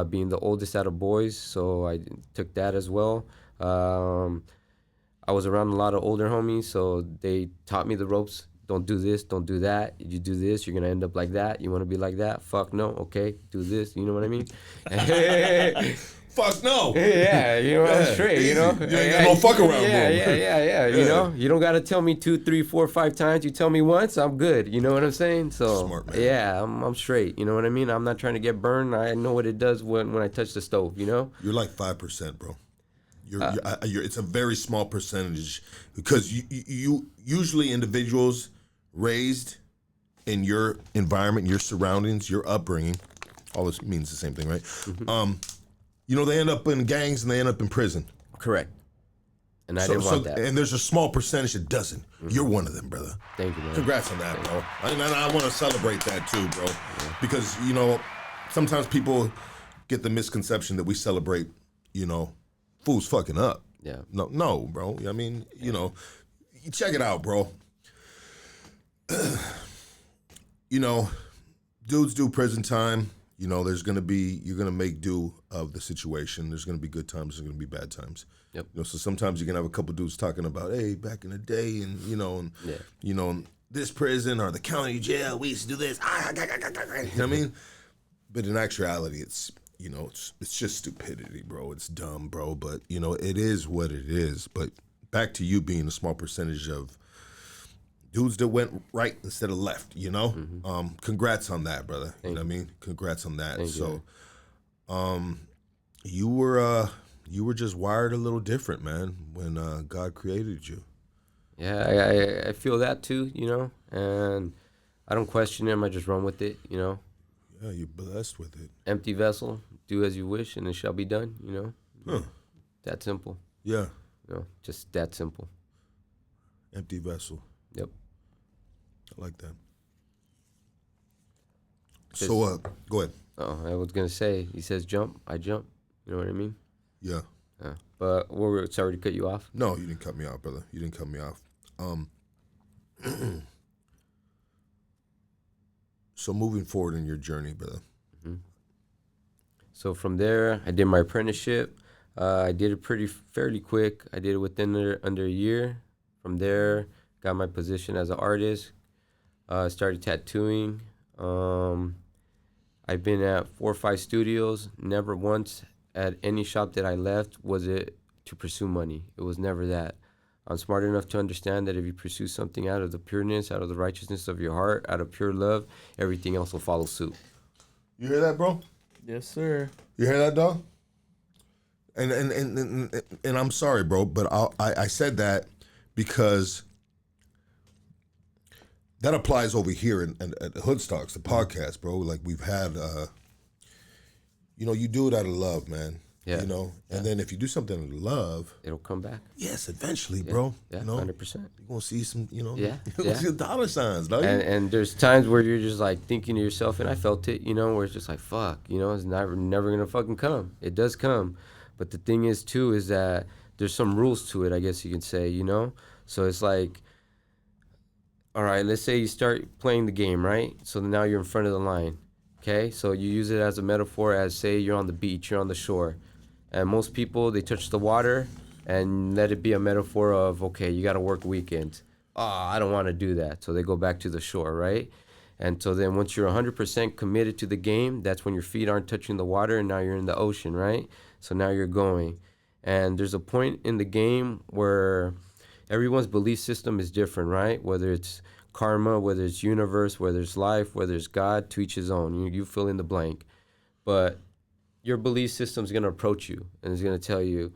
Being the oldest out of boys, so I took that as well. I was around a lot of older homies, so they taught me the ropes. Don't do this, don't do that. You do this, you're going to end up like that. You want to be like that? Fuck no. Okay, do this. You know what I mean? Fuck no. Yeah, you know, I'm straight, easy. you know? You ain't got no fuck around, yeah, bro. Yeah, you know? You don't got to tell me 2, 3, 4, 5 times. You tell me once, I'm good. You know what I'm saying? So, Smart, man. yeah, I'm straight. You know what I mean? I'm not trying to get burned. I know what it does when I touch the stove, you know? You're like 5%, bro. It's a very small percentage because you usually individuals raised in your environment, your surroundings, your upbringing, all this means the same thing, right? Mm-hmm. You know, they end up in gangs and they end up in prison. Correct. And I didn't want that. And there's a small percentage that doesn't. Mm-hmm. You're one of them, brother. Thank you, man. Congrats on that, bro. I want to celebrate that too, bro. Yeah. Because, you know, sometimes people get the misconception that we celebrate, you know, fools fucking up. Yeah. No, bro. I mean, you know, check it out, bro. You know, dudes do prison time. You know, you're going to make do of the situation. There's going to be good times. There's going to be bad times. Yep. You know, so sometimes you can have a couple dudes talking about, hey, back in the day and, you know, this prison or the county jail, we used to do this. You know what I mean? But in actuality, it's, you know, it's just stupidity, bro. It's dumb, bro. But, you know, it is what it is. But back to you being a small percentage of dudes that went right instead of left, you know? Mm-hmm. Congrats on that, brother. You know what I mean? Congrats on that. Thank so you were just wired a little different, man, when God created you. Yeah, I feel that too, you know? And I don't question him. I just run with it, you know? Yeah, you're blessed with it. Empty vessel, do as you wish, and it shall be done, you know? Huh. That simple. Yeah. You know, just that simple. Empty vessel. Yep. I like that. So, go ahead. Oh, I was going to say, he says jump, I jump. You know what I mean? Yeah. But sorry to cut you off. No, you didn't cut me off, brother. You didn't cut me off. So moving forward in your journey, brother. Mm-hmm. So from there, I did my apprenticeship. I did it fairly quick. I did it within under a year. From there, got my position as an artist. Started tattooing. I've been at 4 or 5 studios. Never once at any shop that I left was it to pursue money. It was never that. I'm smart enough to understand that if you pursue something out of the pureness, out of the righteousness of your heart, out of pure love, everything else will follow suit. You hear that, bro? Yes, sir. You hear that, dog? And I'm sorry, bro, but I said that because that applies over here at Hoodstocks, the podcast, bro. Like we've had, you know, you do it out of love, man. Yeah. You know, and then if you do something with love, It'll come back. yes, eventually, bro. Yeah, you know, 100%. you're gonna see some, you know, Yeah, you're gonna see the dollar signs, dog. And there's times where you're just like thinking to yourself, and I felt it, you know, where it's just like, fuck, you know, it's never gonna fucking come. It does come, but the thing is too is that there's some rules to it, I guess you can say, you know. So it's like, all right, let's say you start playing the game, right? So now you're in front of the line, okay? So you use it as a metaphor, as say you're on the beach, you're on the shore, and most people, they touch the water and let it be a metaphor of, okay, you got to work weekends. I don't want to do that. So they go back to the shore, right? And so then once you're 100% committed to the game, that's when your feet aren't touching the water and now you're in the ocean, right? So now you're going. And there's a point in the game where everyone's belief system is different, right? Whether it's karma, whether it's universe, whether it's life, whether it's God, to each his own. You fill in the blank. But your belief system is going to approach you and it's going to tell you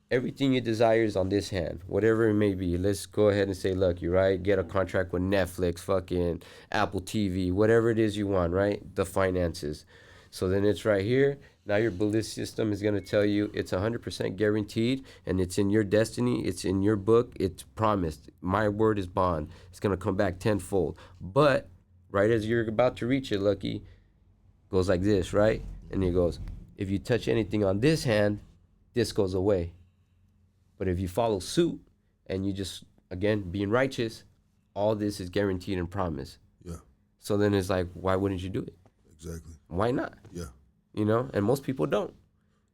everything you desire is on this hand, whatever it may be. Let's go ahead and say, look, you right, get a contract with Netflix, fucking Apple TV, whatever it is you want, right? The finances. So then it's right here. Now your belief system is going to tell you it's 100% guaranteed and it's in your destiny. It's in your book. It's promised. My word is bond. It's going to come back tenfold. But right as you're about to reach it, Lucky, goes like this, right? And he goes, if you touch anything on this hand, this goes away. But if you follow suit and you just, again, being righteous, all this is guaranteed and promised. Yeah. So then it's like, why wouldn't you do it? Exactly. Why not? Yeah. You know, and most people don't.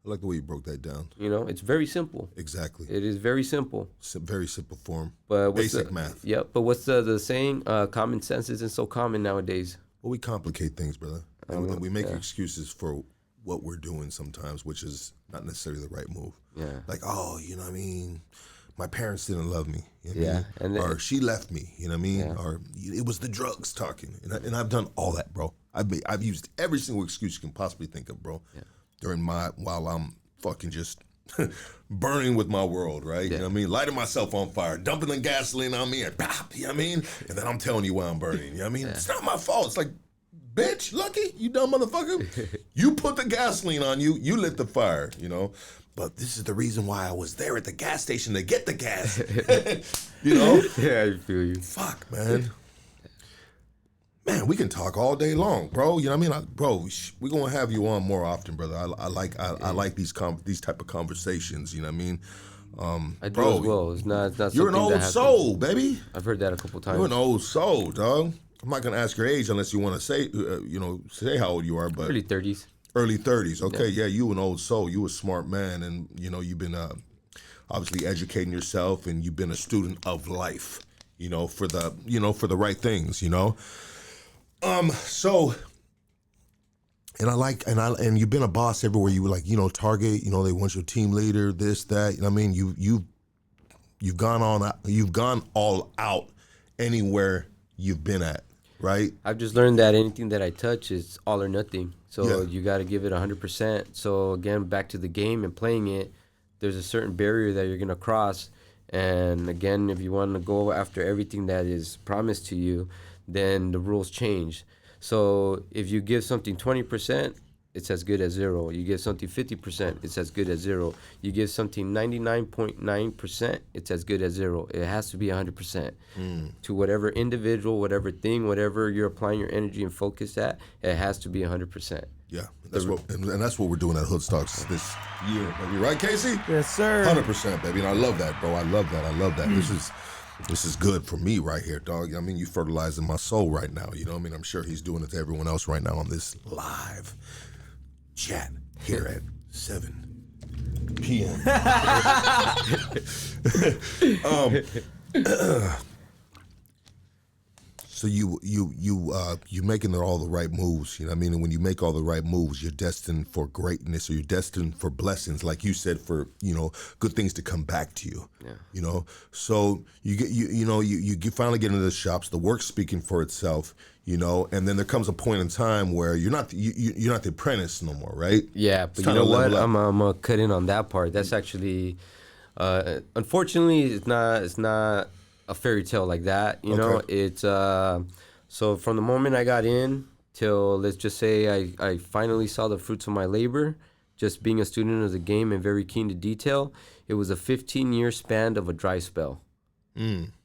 I like the way you broke that down. You know, it's very simple. Exactly. It is very simple. Very simple form. But basic math. Yep. But what's the saying? Common sense isn't so common nowadays. Well, we complicate things, brother. And we make excuses for what we're doing sometimes, which is not necessarily the right move. Yeah. Like, oh, you know what I mean? My parents didn't love me. You know Yeah. what I mean? Or she left me. You know what I mean? Yeah. Or it was the drugs talking. And I've done all that, bro. I've used every single excuse you can possibly think of, bro. Yeah. While I'm fucking just burning with my world, right? Yeah. You know what I mean? Lighting myself on fire, dumping the gasoline on me, and bop, you know what I mean? And then I'm telling you why I'm burning. You know what I mean? Yeah. It's not my fault. It's like, bitch, Lucky, you dumb motherfucker. You put the gasoline on you, you lit the fire, you know? But this is the reason why I was there at the gas station to get the gas. You know? Yeah, I feel you. Fuck, man. Man, we can talk all day long, bro. You know what I mean? We're going to have you on more often, brother. I like these type of conversations, you know what I mean? I do as well. It's not you're an old soul, baby. I've heard that a couple times. You're an old soul, dog. I'm not going to ask your age unless you want to say how old you are, but early 30s. Early 30s. Okay, yeah, you an old soul. You a smart man, and you know you've been obviously educating yourself, and you've been a student of life. You know, for the right things. You know, so. And you've been a boss everywhere. You were like, you know, Target. You know, they want your team leader. This, that. You know what I mean? You've gone all out anywhere you've been at. Right. I've just learned that anything that I touch is all or nothing. So Yeah. you got to give it 100%. So again, back to the game and playing it, there's a certain barrier that you're going to cross. And again, if you want to go after everything that is promised to you, then the rules change. So if you give something 20%, it's as good as zero. You give something 50%, it's as good as zero. You give something 99.9%, it's as good as zero. It has to be 100%. To whatever individual, whatever thing, whatever you're applying your energy and focus at, it has to be 100%. Yeah, that's what we're doing at Hoodstocks this year. Are you right, Casey? Yes, sir. 100%, baby. And I love that, bro. I love that. This is good for me right here, dog. I mean, you fertilizing my soul right now. You know what I mean? I'm sure he's doing it to everyone else right now on this live chat here at 7 p.m. So you making all the right moves, you know what I mean? And when you make all the right moves, you're destined for greatness, or you're destined for blessings, like you said, for, you know, good things to come back to you. Yeah. You know, so you finally get into the shops, the work's speaking for itself, you know, and then there comes a point in time where you're not the apprentice no more, right? Yeah, but you know what? I'm gonna cut in on that part. That's actually, unfortunately, it's not a fairy tale like that. You know, it's so from the moment I got in till, let's just say I finally saw the fruits of my labor, just being a student of the game and very keen to detail, it was a 15-year span of a dry spell.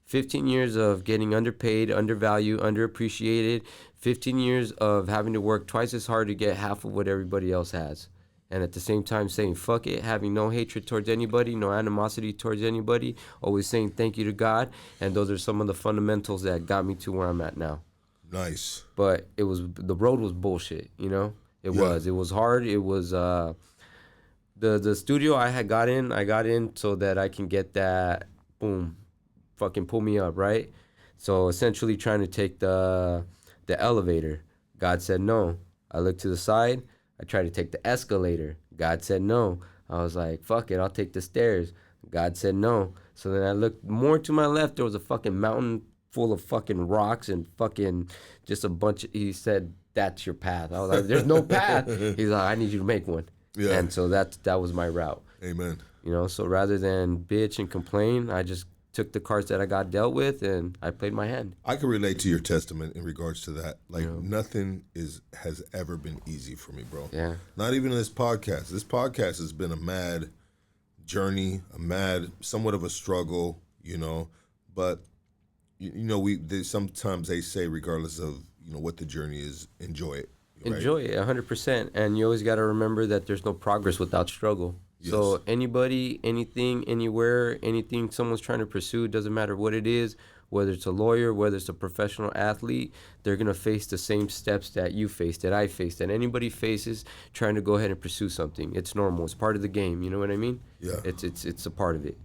15 years of getting underpaid, undervalued, underappreciated. 15 years of having to work twice as hard to get half of what everybody else has. And at the same time saying, fuck it, having no hatred towards anybody, no animosity towards anybody, always saying thank you to God. And those are some of the fundamentals that got me to where I'm at now. Nice. But the road was bullshit, you know? It was hard. It was, the studio I got in so that I can get that, boom, fucking pull me up, right? So essentially trying to take the elevator. God said no. I looked to the side. I tried to take the escalator. God said no. I was like, fuck it, I'll take the stairs. God said no. So then I looked more to my left. There was a fucking mountain full of fucking rocks and fucking just a bunch of, he said, that's your path. I was like, there's no path. He's like, I need you to make one. Yeah. And so that was my route. Amen. You know, so rather than bitch and complain, I just took the cards that I got dealt with and I played my hand. I can relate to your testament in regards to that. Like nothing has ever been easy for me, bro. Yeah. Not even in this podcast. This podcast has been a mad journey, somewhat of a struggle, you know. But sometimes they say, regardless of what the journey is, enjoy it. Right? Enjoy it 100%, and you always got to remember that there's no progress without struggle. Yes. So anybody, anything, anywhere, anything someone's trying to pursue, it doesn't matter what it is, whether it's a lawyer, whether it's a professional athlete, they're going to face the same steps that you faced, that I faced, that anybody faces trying to go ahead and pursue something. It's normal. It's part of the game. You know what I mean? Yeah. It's a part of it,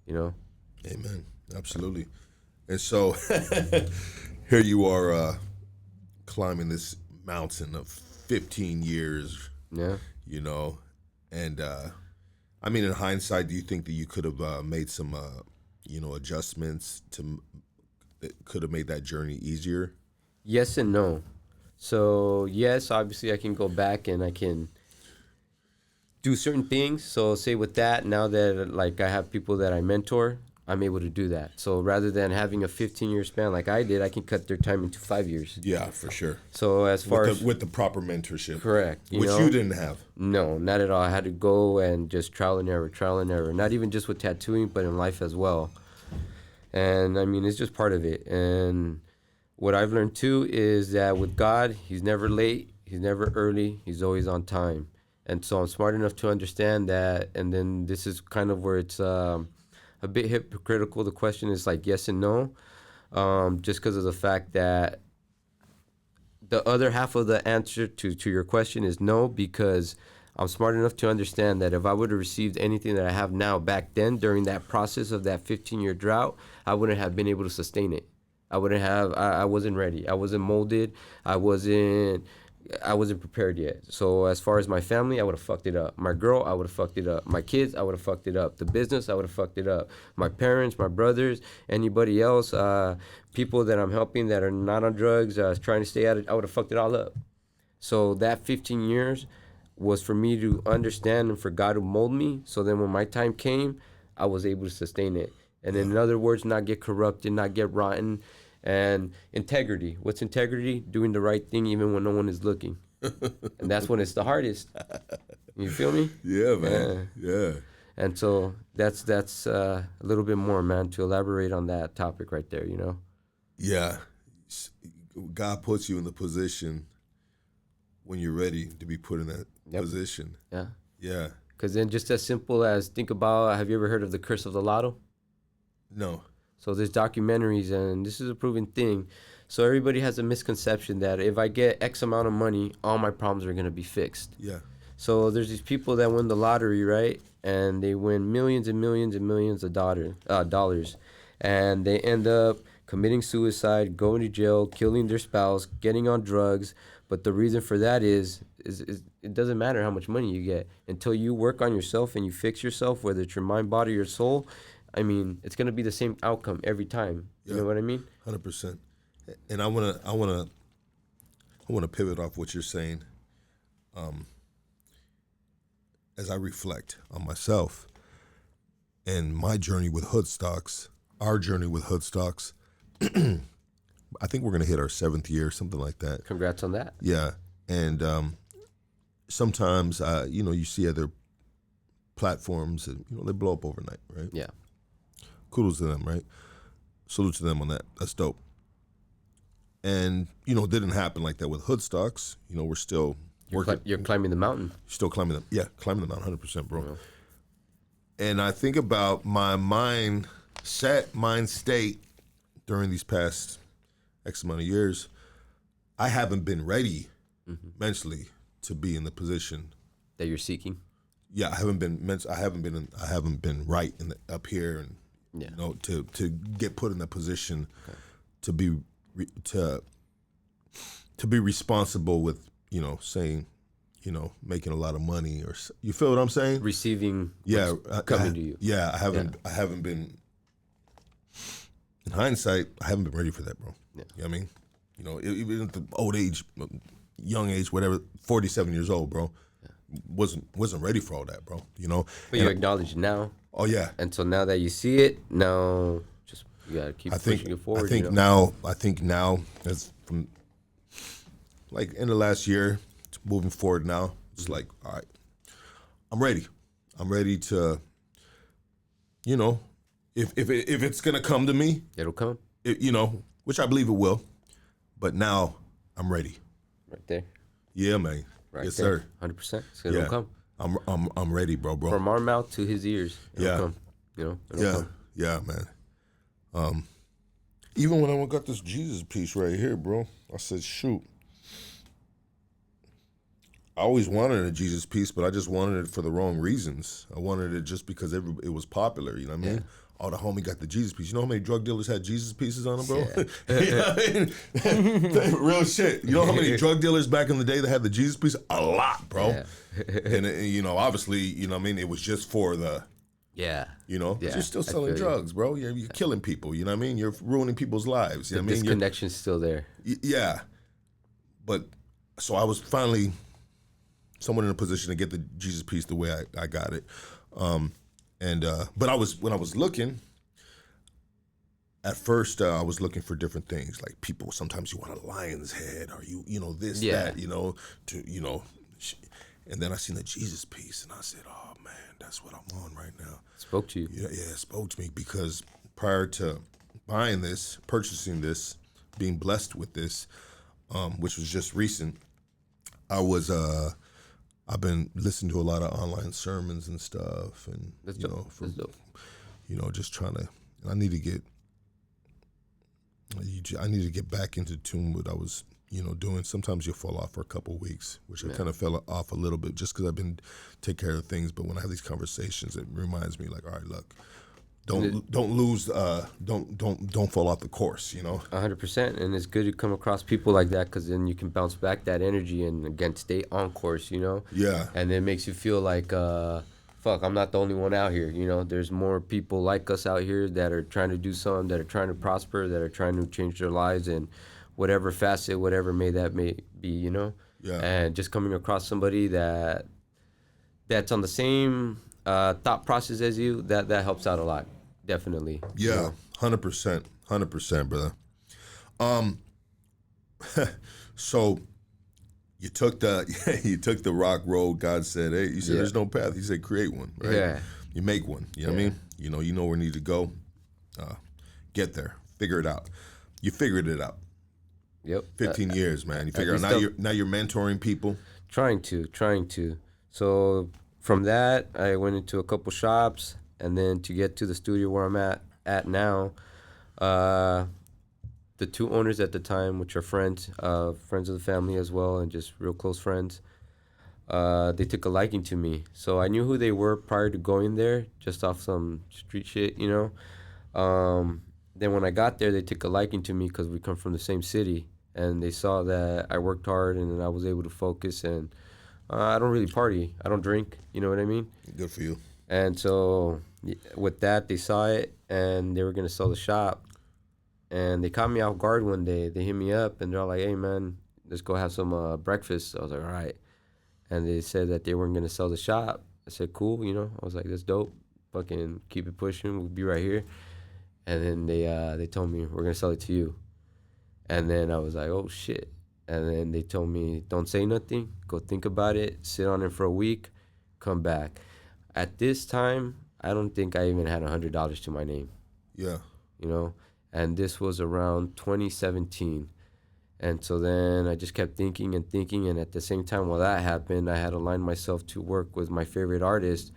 you know? Amen. Absolutely. And so here you are climbing this mountain of 15 years. Yeah. You know, and I mean, in hindsight, do you think that you could have made some, adjustments that could have made that journey easier? Yes and no. So, yes, obviously I can go back and I can do certain things. So, say with that, now that like I have people that I mentor, I'm able to do that. So rather than having a 15-year span like I did, I can cut their time into 5 years. Yeah, for sure. So as far as with the proper mentorship, correct, which you didn't have. No, not at all. I had to go and just trial and error. Not even just with tattooing, but in life as well. And I mean, it's just part of it. And what I've learned too is that with God, He's never late, He's never early, He's always on time. And so I'm smart enough to understand that. And then this is kind of where it's a bit hypocritical. The question is like yes and no, just because of the fact that the other half of the answer to your question is no, because I'm smart enough to understand that if I would have received anything that I have now back then during that process of that 15-year drought, I wouldn't have been able to sustain it. I wasn't ready. I wasn't molded. I wasn't prepared yet. So as far as my family, I would have fucked it up. My girl, I would have fucked it up. My kids, I would have fucked it up. The business, I would have fucked it up. My parents, my brothers, anybody else, people that I'm helping that are not on drugs, trying to stay out of it, I would have fucked it all up. So that 15 years was for me to understand and for God to mold me. So then when my time came, I was able to sustain it. And in other words, not get corrupted, not get rotten. And integrity. What's integrity? Doing the right thing even when no one is looking. And that's when it's the hardest. You feel me? Yeah, man. Yeah. And so that's a little bit more, man, to elaborate on that topic right there, you know? Yeah. God puts you in the position when you're ready to be put in that position. Yeah. Yeah. Because then just as simple as think about, have you ever heard of the curse of the lotto? No. So there's documentaries, and this is a proven thing. So everybody has a misconception that if I get X amount of money, all my problems are going to be fixed. Yeah. So there's these people that win the lottery, right? And they win millions and millions and millions of dollars. And they end up committing suicide, going to jail, killing their spouse, getting on drugs. But the reason for that is it doesn't matter how much money you get. Until you work on yourself and you fix yourself, whether it's your mind, body, or soul, I mean, it's gonna be the same outcome every time. You know what I mean? 100%. And I wanna pivot off what you're saying. As I reflect on myself and my journey with Hoodstocks, our journey with Hoodstocks, I think we're gonna hit our 7th year, something like that. Congrats on that. Yeah, and sometimes, you see other platforms and, they blow up overnight, right? Yeah. Kudos to them, right? Salute to them on that. That's dope. And, it didn't happen like that with Hoodstocks. We're still working. You're climbing the mountain. Still climbing them. Yeah, climbing the mountain 100%, bro. Yeah. And I think about my mind state during these past X amount of years. I haven't been ready mentally to be in the position that you're seeking. Yeah, I haven't been right up here, and to get put in that position to be responsible with saying making a lot of money, or you feel what I'm saying? Receiving coming to you. Yeah, I haven't been. In hindsight, I haven't been ready for that, bro. Yeah. You know what I mean? Even at the old age, young age, whatever, 47 years old, bro. Wasn't ready for all that, bro. But you acknowledge it now. Oh yeah. And so now that you see it, now just you gotta keep pushing it forward. I think now, as from like in the last year, moving forward now, it's like, all right, I'm ready. I'm ready to, if it's gonna come to me, it'll come. Which I believe it will. But now I'm ready. Right there. Yeah, man. Right yes, there. sir. 100%. So it'll come. I'm ready, bro. From our mouth to his ears. It'll come. It'll come. Yeah, man. Even when I got this Jesus piece right here, bro, I said, shoot. I always wanted a Jesus piece, but I just wanted it for the wrong reasons. I wanted it just because it was popular, you know what I mean? Oh, the homie got the Jesus piece. You know how many drug dealers had Jesus pieces on them, bro? Yeah. Real shit. You know how many drug dealers back in the day that had the Jesus piece? A lot, bro. Yeah. And, obviously, it was just for the... Yeah. But you're still selling drugs, bro. You're killing people, you know what I mean? You're ruining people's lives. You know what I mean? This connection's still there. Yeah. But, so I was finally someone in a position to get the Jesus piece the way I got it. But when I was looking, at first I was looking for different things. Like people, sometimes you want a lion's head, or this, that, and then I seen the Jesus piece, and I said, oh man, that's what I'm on right now. Spoke to you. Yeah, it spoke to me, because prior to buying this, purchasing this, being blessed with this, which was just recent, I've been listening to a lot of online sermons and stuff, and That's dope. Just trying to. I need to get back into tune with what I was, doing. Sometimes you fall off for a couple of weeks, which I kind of fell off a little bit just because I've been taking care of things. But when I have these conversations, it reminds me, like, all right, look, don't lose, don't fall off the course, 100%, and it's good to come across people like that, because then you can bounce back that energy and again stay on course, Yeah. And it makes you feel like, fuck, I'm not the only one out here, There's more people like us out here that are trying to do something, that are trying to prosper, that are trying to change their lives in whatever facet, whatever may be, Yeah. And just coming across somebody that's on the same thought process as you, that helps out a lot. Definitely. Yeah, 100%, brother. So you took the rock road. God said, "Hey," you said, "There's no path." He said, "Create one." Right? Yeah. You make one. You know what I mean? You know where you need to go. Get there. Figure it out. You figured it out. Yep. 15 years, man. You figure out now. You're mentoring people. Trying to. So from that, I went into a couple shops. And then to get to the studio where I'm at now, the two owners at the time, which are friends of the family as well, and just real close friends, they took a liking to me. So I knew who they were prior to going there, just off some street shit, Then when I got there, they took a liking to me because we come from the same city, and they saw that I worked hard and I was able to focus, and I don't really party. I don't drink, you know what I mean? Good for you. And so with that, they saw it, and they were going to sell the shop. And they caught me off guard one day. They hit me up, and they're all like, hey, man, let's go have some breakfast. I was like, all right. And they said that they weren't going to sell the shop. I said, cool, I was like, that's dope. Fucking keep it pushing. We'll be right here. And then they told me, we're going to sell it to you. And then I was like, oh, shit. And then they told me, don't say nothing, go think about it, sit on it for a week, come back. At this time, I don't think I even had $100 to my name. Yeah. You know, and this was around 2017. And so then I just kept thinking, and at the same time while that happened, I had aligned myself to work with my favorite artist.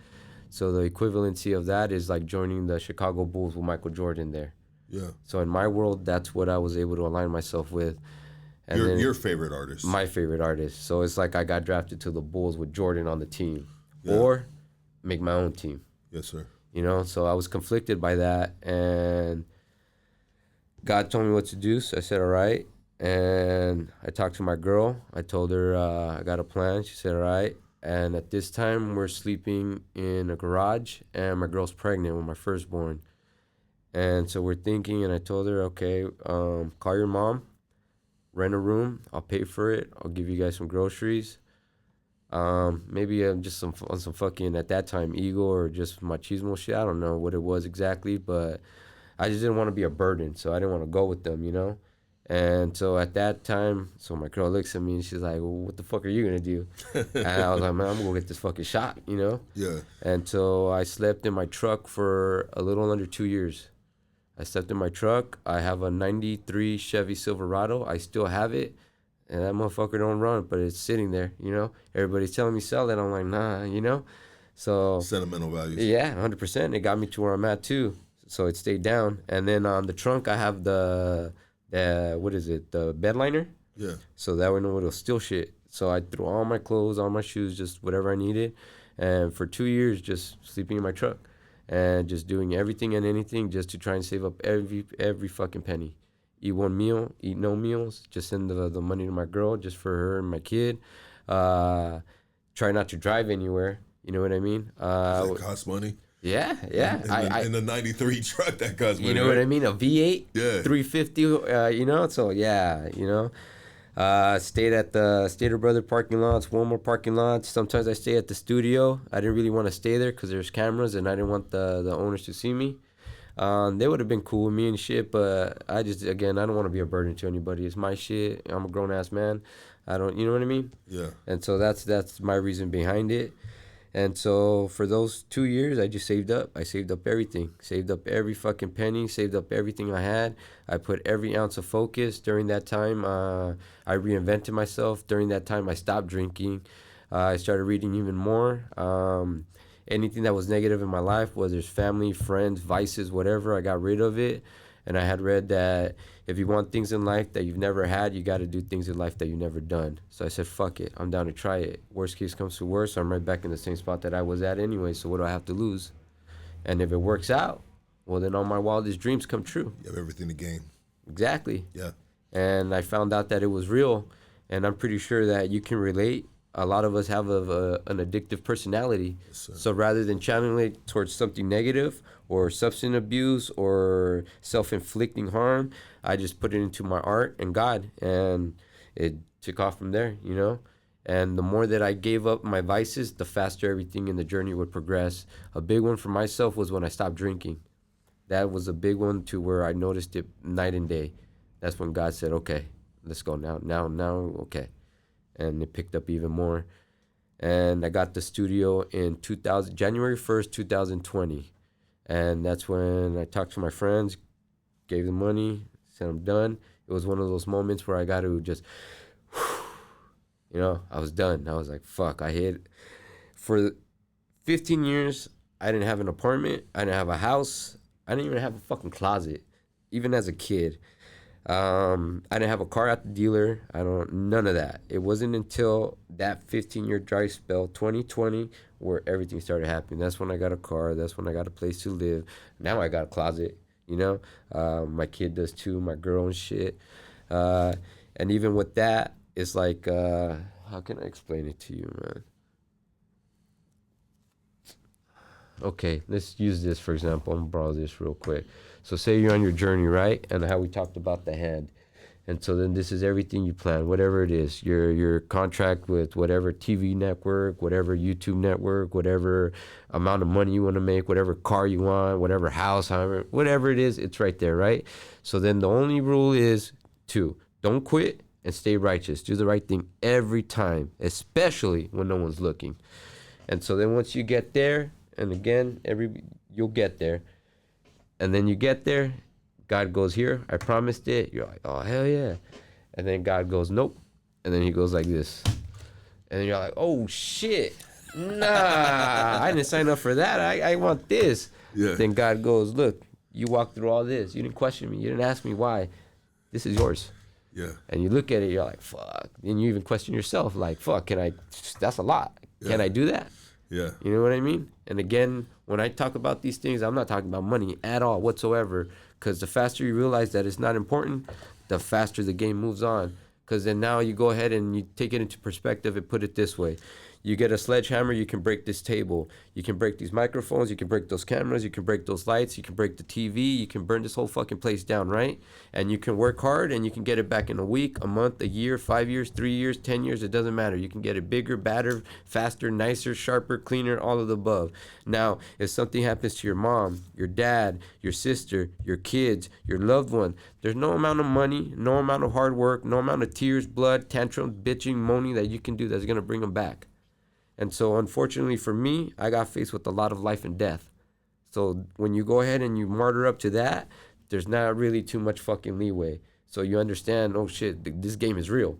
So the equivalency of that is like joining the Chicago Bulls with Michael Jordan there. Yeah. So in my world, that's what I was able to align myself with. And your favorite artist. My favorite artist. So it's like I got drafted to the Bulls with Jordan on the team. Yeah. Or make my own team. Yes, sir. You know, so I was conflicted by that. And God told me what to do. So I said, all right. And I talked to my girl. I told her I got a plan. She said, all right. And at this time, we're sleeping in a garage. And my girl's pregnant with my firstborn. And so we're thinking, and I told her, okay, call your mom, rent a room, I'll pay for it, I'll give you guys some groceries. Maybe just some fucking, at that time, ego or just machismo shit. I don't know what it was exactly, but I just didn't want to be a burden, so I didn't want to go with them, you know? And so at that time, so my girl looks at me and she's like, well, what the fuck are you going to do? And I was like, man, I'm going to go get this fucking shot, you know? Yeah. And so I slept in my truck for a little under 2 years. I stepped in my truck. I have a 93 Chevy Silverado. I still have it. And that motherfucker don't run, but it's sitting there, you know? Everybody's telling me sell it. I'm like, nah, you know? So Sentimental values. yeah, 100%. It got me to where I'm at, too. So it stayed down. And then on the trunk, I have the what is it? The bed liner. Yeah. So that way it'll steal shit. So I threw all my clothes, all my shoes, just whatever I needed. And for 2 years, just sleeping in my truck. And just doing everything and anything just to try and save up every fucking penny. Eat one meal, eat no meals, just send the money to my girl just for her and my kid. Try not to drive anywhere, you know what I mean? That costs money. Yeah. In the 93 truck, that costs money. You know right? what I mean? A V8, Yeah. 350, you know? So, yeah, you know. Stayed at the Stater Brother parking lots, Walmart parking lots. Sometimes I stay at the studio. I didn't really want to stay there because there's cameras and I didn't want the owners to see me. They would have been cool with me and shit, but I don't want to be a burden to anybody. It's my shit. I'm a grown-ass man. I don't, you know what I mean? Yeah. And so that's my reason behind it. And so for those 2 years, I just saved up. I saved up everything. Saved up every fucking penny. Saved up everything I had. I put every ounce of focus. During that time, I reinvented myself. During that time, I stopped drinking. I started reading even more. Anything that was negative in my life, whether it's family, friends, vices, whatever, I got rid of it. And I had read that if you want things in life that you've never had, you got to do things in life that you've never done. So I said, fuck it. I'm down to try it. Worst case comes to worst, I'm right back in the same spot that I was at anyway. So what do I have to lose? And if it works out, well, then all my wildest dreams come true. You have everything to gain. Exactly. Yeah. And I found out that it was real. And I'm pretty sure that you can relate. A lot of us have an addictive personality. Yes, so rather than channeling it towards something negative or substance abuse or self-inflicting harm, I just put it into my art and God, and it took off from there, you know? And the more that I gave up my vices, the faster everything in the journey would progress. A big one for myself was when I stopped drinking. That was a big one to where I noticed it night and day. That's when God said, okay, let's go now, okay. And it picked up even more. And I got the studio in January 1st, 2020. And that's when I talked to my friends, gave them money, said I'm done. It was one of those moments where I got to just, you know, I was done. I was like, fuck, I hit. For 15 years, I didn't have an apartment. I didn't have a house. I didn't even have a fucking closet, even as a kid. I didn't have a car at the dealer. None of that. It wasn't until that 15-year dry spell, 2020, where everything started happening. That's when I got a car. That's when I got a place to live. Now I got a closet, you know. My kid does too, my girl and shit. And even with that, it's like, how can I explain it to you, man? Okay, let's use this for example. I'm gonna borrow this real quick. So say you're on your journey, right? And how we talked about the hand. And so then this is everything you plan, whatever it is. Your contract with whatever TV network, whatever YouTube network, whatever amount of money you want to make, whatever car you want, whatever house, whatever it is, it's right there, right? So then the only rule is 2. Don't quit and stay righteous. Do the right thing every time, especially when no one's looking. And so then once you get there, and again, you'll get there. And then you get there, God goes, here, I promised it. You're like, oh, hell yeah. And then God goes, nope. And then he goes like this. And then you're like, oh, shit. Nah, I didn't sign up for that. I want this. Yeah. Then God goes, look, you walked through all this. You didn't question me. You didn't ask me why. This is yours. Yeah. And you look at it, you're like, fuck. And you even question yourself, like, fuck, that's a lot. Can I do that? Yeah. You know what I mean? And again, when I talk about these things, I'm not talking about money at all whatsoever. Because the faster you realize that it's not important, the faster the game moves on. Because then now you go ahead and you take it into perspective and put it this way. You get a sledgehammer, you can break this table. You can break these microphones, you can break those cameras, you can break those lights, you can break the TV, you can burn this whole fucking place down, right? And you can work hard and you can get it back in a week, a month, a year, 5 years, 3 years, 10 years, it doesn't matter. You can get it bigger, badder, faster, nicer, sharper, cleaner, all of the above. Now, if something happens to your mom, your dad, your sister, your kids, your loved one, there's no amount of money, no amount of hard work, no amount of tears, blood, tantrums, bitching, moaning that you can do that's going to bring them back. And so, unfortunately for me, I got faced with a lot of life and death. So when you go ahead and you martyr up to that, there's not really too much fucking leeway. So you understand, oh shit, this game is real.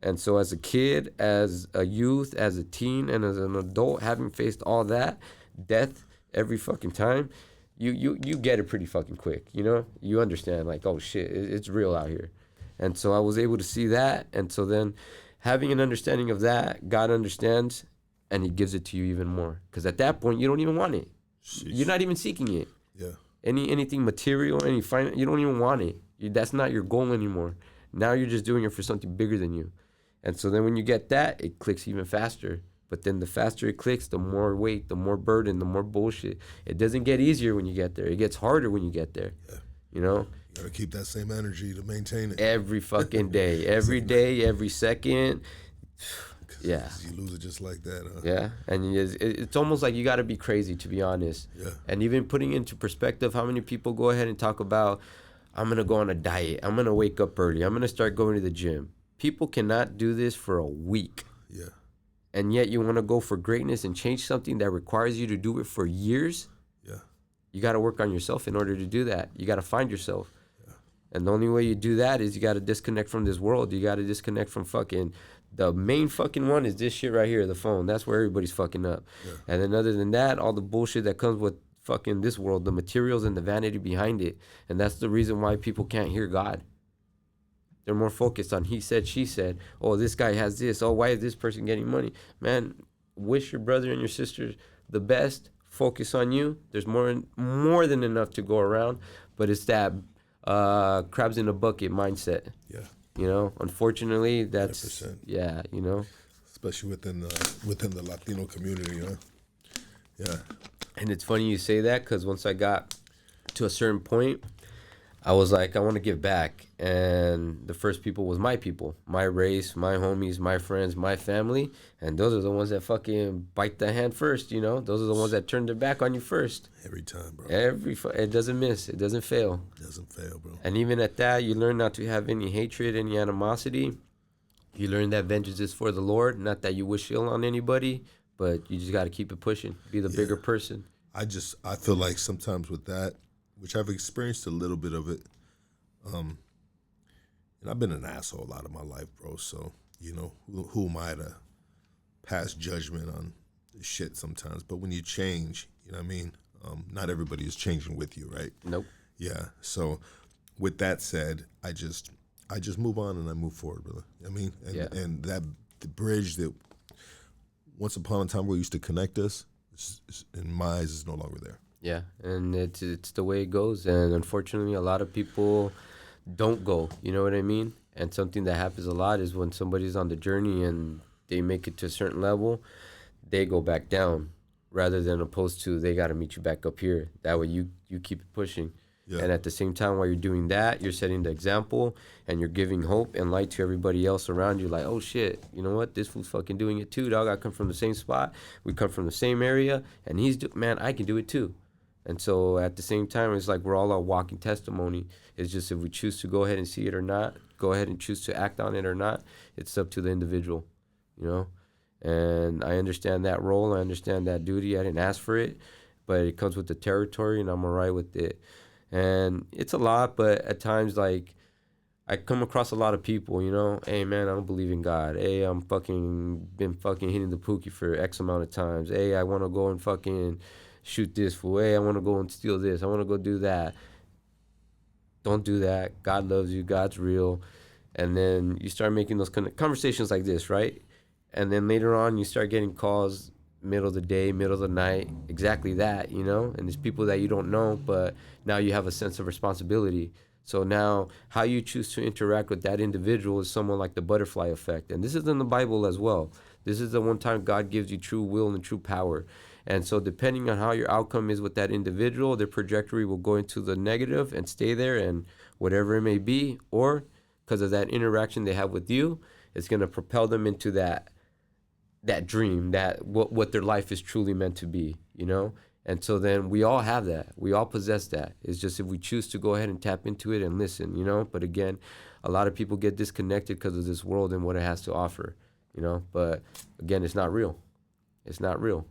And so as a kid, as a youth, as a teen, and as an adult, having faced all that, death every fucking time, you get it pretty fucking quick, you know? You understand, like, oh shit, it's real out here. And so I was able to see that. And so then having an understanding of that, God understands, and he gives it to you even more. Because at that point, you don't even want it. Sheesh. You're not even seeking it. Yeah. Anything material, you don't even want it. That's not your goal anymore. Now you're just doing it for something bigger than you. And so then when you get that, it clicks even faster. But then the faster it clicks, the more weight, the more burden, the more bullshit. It doesn't get easier when you get there. It gets harder when you get there. Yeah. You know? You gotta keep that same energy to maintain it. Every fucking day. Every day, every second. Yeah. You lose it just like that, huh? Yeah. And it's almost like you got to be crazy, to be honest. Yeah. And even putting into perspective, how many people go ahead and talk about, I'm going to go on a diet. I'm going to wake up early. I'm going to start going to the gym. People cannot do this for a week. Yeah. And yet you want to go for greatness and change something that requires you to do it for years? Yeah. You got to work on yourself in order to do that. You got to find yourself. Yeah. And the only way you do that is you got to disconnect from this world. You got to disconnect from fucking... The main fucking one is this shit right here, the phone. That's where everybody's fucking up. Yeah. And then other than that, all the bullshit that comes with fucking this world, the materials and the vanity behind it. And that's the reason why people can't hear God. They're more focused on he said, she said. Oh, this guy has this. Oh, why is this person getting money? Man, wish your brother and your sister the best. Focus on you. There's more than enough to go around. But it's that crabs in a bucket mindset. Yeah. You know, unfortunately, that's 100%. Yeah, you know, especially within the Latino community, huh? Yeah. And it's funny you say that because once I got to a certain point, I was like, I want to give back, and the first people was my people, my race, my homies, my friends, my family, and those are the ones that fucking bite the hand first. You know, those are the ones that turn their back on you first. Every time, bro. It doesn't miss. It doesn't fail. It doesn't fail, bro. And even at that, you learn not to have any hatred, any animosity. You learn that vengeance is for the Lord. Not that you wish ill on anybody, but you just got to keep it pushing. Be the bigger person. I feel like sometimes with that, which I've experienced a little bit of it, and I've been an asshole a lot of my life, bro. So, you know, who am I to pass judgment on shit sometimes? But when you change, you know what I mean? Not everybody is changing with you, right? Nope. Yeah. So with that said, I just move on and I move forward, brother. I mean, and that the bridge that once upon a time where used to connect us, in my eyes, is no longer there. Yeah, and it's the way it goes. And unfortunately, a lot of people don't go. You know what I mean? And something that happens a lot is when somebody's on the journey and they make it to a certain level, they go back down rather than opposed to they got to meet you back up here. That way you keep it pushing. Yeah. And at the same time, while you're doing that, you're setting the example and you're giving hope and light to everybody else around you. Like, oh, shit, you know what? This fool's fucking doing it too, dog. I come from the same spot. We come from the same area. And man, I can do it too. And so at the same time, it's like we're all a walking testimony. It's just if we choose to go ahead and see it or not, go ahead and choose to act on it or not, it's up to the individual, you know? And I understand that role. I understand that duty. I didn't ask for it, but it comes with the territory, and I'm all right with it. And it's a lot, but at times, like, I come across a lot of people, you know, hey, man, I don't believe in God. Hey, I'm been hitting the pookie for X amount of times. Hey, I want to go and fucking shoot this fool. Hey, I want to go and steal this. I want to go do that. Don't do that. God loves you. God's real. And then you start making those conversations like this, right? And then later on, you start getting calls middle of the day, middle of the night, exactly that, you know? And there's people that you don't know, but now you have a sense of responsibility. So now how you choose to interact with that individual is somewhat like the butterfly effect. And this is in the Bible as well. This is the one time God gives you true will and true power. And so depending on how your outcome is with that individual, their trajectory will go into the negative and stay there and whatever it may be, or because of that interaction they have with you, it's going to propel them into that dream, that what their life is truly meant to be, you know? And so then we all have that. We all possess that. It's just if we choose to go ahead and tap into it and listen, you know? But again, a lot of people get disconnected because of this world and what it has to offer, you know? But again, it's not real. It's not real,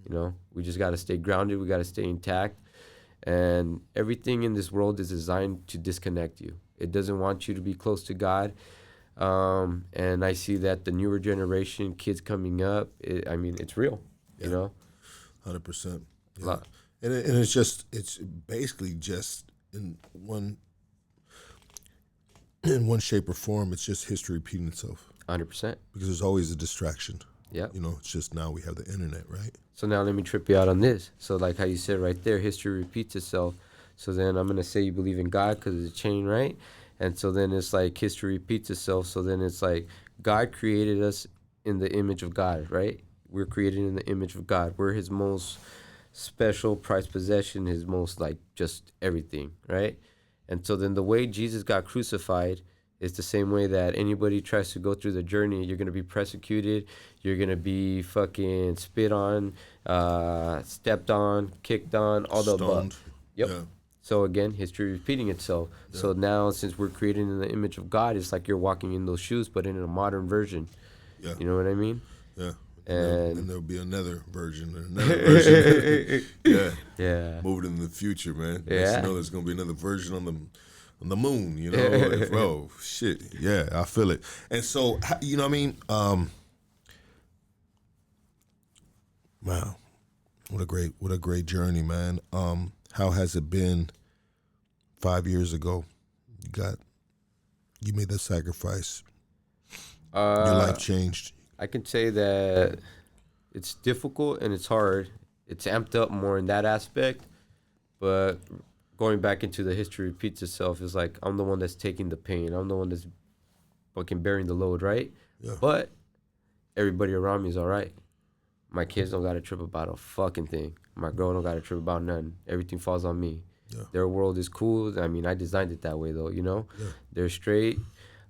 you know? We just got to stay grounded. We got to stay intact. And everything in this world is designed to disconnect you. It doesn't want you to be close to God. And I see that the newer generation, kids coming up, it's real, you know? 100%. Yeah. And it's basically just in one shape or form, it's just history repeating itself. 100%. Because there's always a distraction. Yeah. You know, it's just now we have the internet, right? So now let me trip you out on this. So like how you said right there, history repeats itself. So then I'm going to say you believe in God because it's a chain, right? And so then it's like history repeats itself. So then it's like God created us in the image of God, right? We're created in the image of God. We're his most special prized possession, his most like just everything, right? And so then the way Jesus got crucified is the same way that anybody tries to go through the journey. You're going to be persecuted. You're going to be fucking spit on, stepped on, kicked on, all the above. Yep. Yeah. So again, history repeating itself. Yeah. So now since we're created in the image of God, it's like you're walking in those shoes, but in a modern version. Yeah. You know what I mean? Yeah. And there'll be another version. Yeah. Yeah. Moving in the future, man. Yeah. You know there's going to be another version on the moon, you know? Oh, shit. Yeah, I feel it. And so, you know what I mean? Wow. What a great journey, man. How has it been 5 years ago? You made that sacrifice. Your life changed. I can say that it's difficult and it's hard. It's amped up more in that aspect. But going back into the history repeats itself is like I'm the one that's taking the pain. I'm the one that's fucking bearing the load, right? Yeah. But everybody around me is all right. My kids don't got to trip about a fucking thing. My girl don't got to trip about nothing. Everything falls on me. Yeah. Their world is cool. I mean, I designed it that way, though, you know? Yeah. They're straight.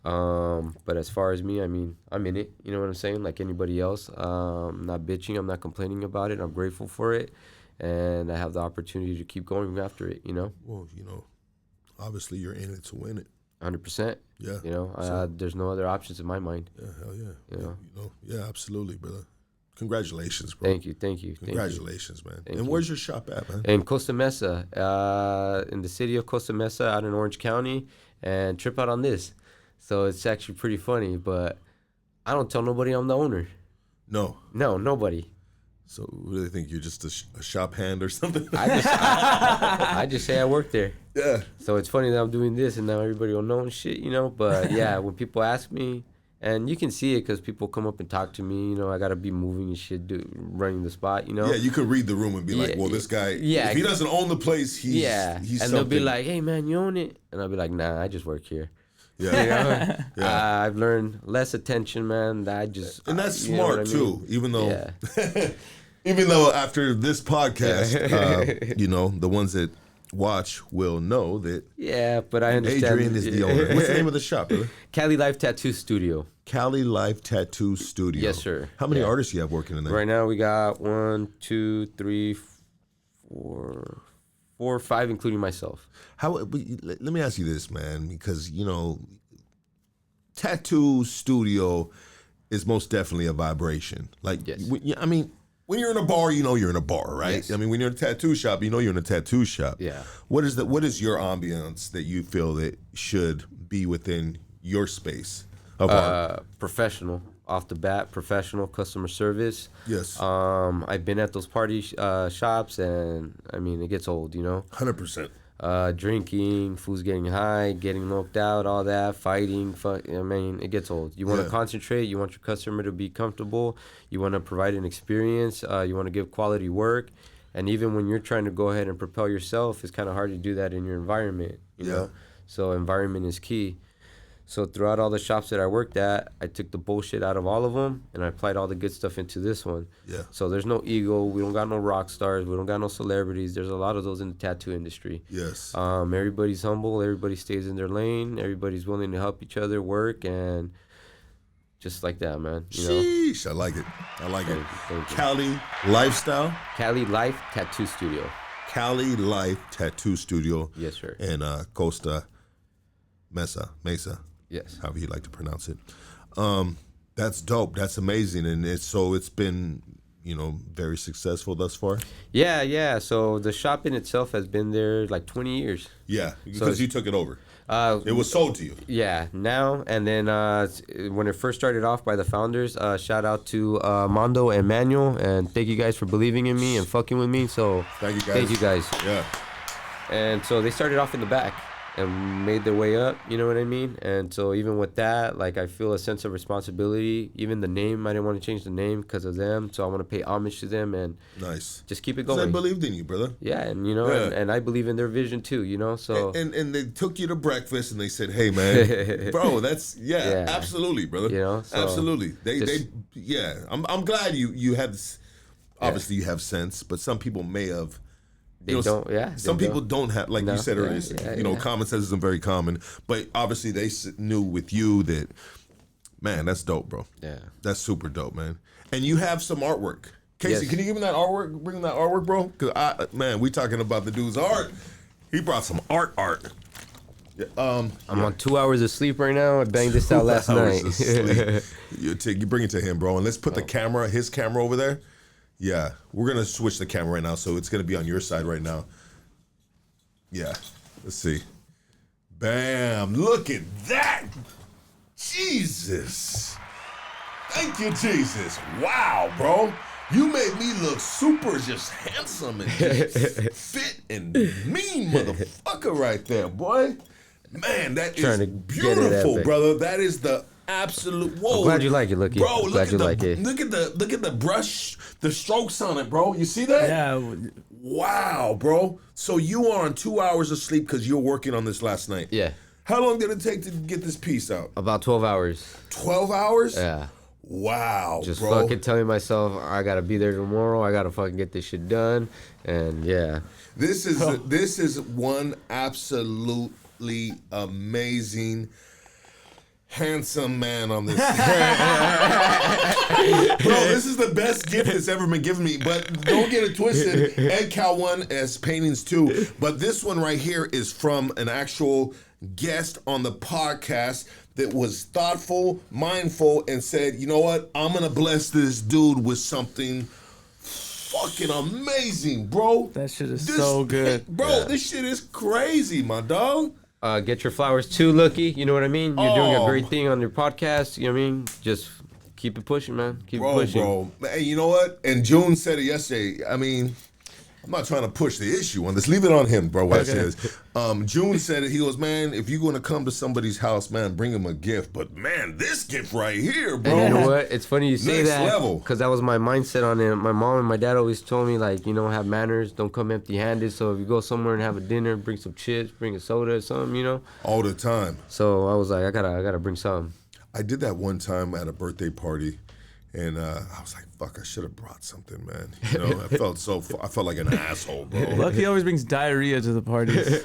But as far as me, I mean, I'm in it. You know what I'm saying? Like anybody else. I'm not bitching. I'm not complaining about it. I'm grateful for it. And I have the opportunity to keep going after it, you know? Well, you know, obviously you're in it to win it. 100%. Yeah. You know, there's no other options in my mind. Yeah, hell yeah. You know? Yeah, absolutely, brother. Congratulations, bro. Thank you. Congratulations, man. And where's your shop at, man? In Costa Mesa, in the city of Costa Mesa, out in Orange County, and trip out on this. So it's actually pretty funny, but I don't tell nobody I'm the owner. No, nobody. So what do they think? You're just a shop hand or something? I just say I work there. Yeah. So it's funny that I'm doing this and now everybody will know and shit, you know? But yeah, when people ask me, and you can see it because people come up and talk to me, you know, I got to be moving and shit, running the spot, you know? Yeah, you could read the room and be like, well, this guy, if he doesn't own the place, he's and something. They'll be like, hey, man, you own it? And I'll be like, nah, I just work here. Yeah. You know? Yeah. I've learned less attention, man. And that's smart, too, even though... Even though after this podcast, you know, the ones that watch will know that. Yeah, but I understand. ADRIAN is the owner. What's the name of the shop, brother? Cali Life Tattoo Studio. Cali Life Tattoo Studio. Yes, sir. How many artists you have working in there? Right now we got 1, 2, 3, 4, 4 or 5, including myself. Let me ask you this, man, because, tattoo studio is most definitely a vibration. Like, Yes. I mean, when you're in a bar, you're in a bar, right? Yes. I mean, when you're in a tattoo shop, you're in a tattoo shop. Yeah. What is your ambiance that you feel that should be within your space of art? Professional. Off the bat, professional customer service. Yes. I've been at those party shops, and I mean, it gets old, 100%. Drinking, food's getting high, getting knocked out, all that, fighting. I mean, it gets old. You want to concentrate. You want your customer to be comfortable. You want to provide an experience. You want to give quality work. And even when you're trying to go ahead and propel yourself, it's kind of hard to do that in your environment, you know? So environment is key. So throughout all the shops that I worked at, I took the bullshit out of all of them, and I applied all the good stuff into this one. Yeah. So there's no ego. We don't got no rock stars. We don't got no celebrities. There's a lot of those in the tattoo industry. Yes. Everybody's humble. Everybody stays in their lane. Everybody's willing to help each other work, and just like that, man. Sheesh, I like it. Thank you. Cali Lifestyle. Cali Life Tattoo Studio. Cali Life Tattoo Studio. Yes, sir. And Costa Mesa. Yes. However you like to pronounce it. That's dope. That's amazing. And it's been, very successful thus far. Yeah. So the shop in itself has been there like 20 years. Yeah, because you took it over. It was sold to you. Yeah, now and then when it first started off by the founders, shout out to Mondo and Manuel, and thank you guys for believing in me and fucking with me. So thank you guys. Yeah. And so they started off in the back and made their way up, you know what I mean? And so even with that, like, I feel a sense of responsibility. Even the name, I didn't want to change the name because of them, so I want to pay homage to them and nice. Just keep it going. I believed in you, brother. Yeah, and and I believe in their vision too, so and they took you to breakfast and they said, "Hey, man, bro, that's absolutely, brother, so absolutely." I'm glad you had this. Obviously, you have sense, but some people may have. Some people don't have, like you said earlier, common sense isn't very common, but obviously they knew with you that, man, that's dope, bro. Yeah. That's super dope, man. And you have some artwork. Casey, can you give me that artwork? Bring that artwork, bro? Because, we talking about the dude's art. He brought some art. I'm on 2 hours of sleep right now. I banged this out last night. You bring it to him, bro, and let's put his camera over there. Yeah, we're going to switch the camera right now, so it's going to be on your side right now. Yeah, let's see. Bam, look at that. Jesus. Thank you, Jesus. Wow, bro. You made me look super just handsome and just fit and mean motherfucker right there, boy. Man, that is beautiful, brother. That is the absolute. Whoa! I'm glad you like it, Lucky. Bro, glad you like it. Look at the brush, the strokes on it, bro. You see that? Yeah. Wow, bro. So you are on 2 hours of sleep because you're working on this last night. Yeah. How long did it take to get this piece out? About 12 hours. 12 hours? Yeah. Wow, just bro. fucking telling myself I gotta be there tomorrow. I gotta fucking get this shit done, and yeah. This is one absolutely amazing, handsome man on this. Bro, this is the best gift that's ever been given me. But don't get it twisted. Ed Cal won as paintings too. But this one right here is from an actual guest on the podcast that was thoughtful, mindful, and said, you know what? I'm going to bless this dude with something fucking amazing, bro. That shit is so good. Bro, this shit is crazy, my dog. Get your flowers too, Lucky. You know what I mean? You're doing a great thing on your podcast. You know what I mean? Just keep it pushing, man. Keep it pushing. Bro. Hey, you know what? And June said it yesterday. I mean, I'm not trying to push the issue on this. Leave it on him, bro, what it says. June said it. He goes, man, if you're going to come to somebody's house, man, bring him a gift. But, man, this gift right here, bro. And you know what? It's funny you say Next that. level. Because that was my mindset on it. My mom and my dad always told me, like, have manners. Don't come empty-handed. So if you go somewhere and have a dinner, bring some chips, bring a soda or something, All the time. So I was like, I gotta bring something. I did that one time at a birthday party. And I was like, "Fuck! I should have brought something, man." You know, I felt like an asshole, bro. Lucky always brings diarrhea to the parties.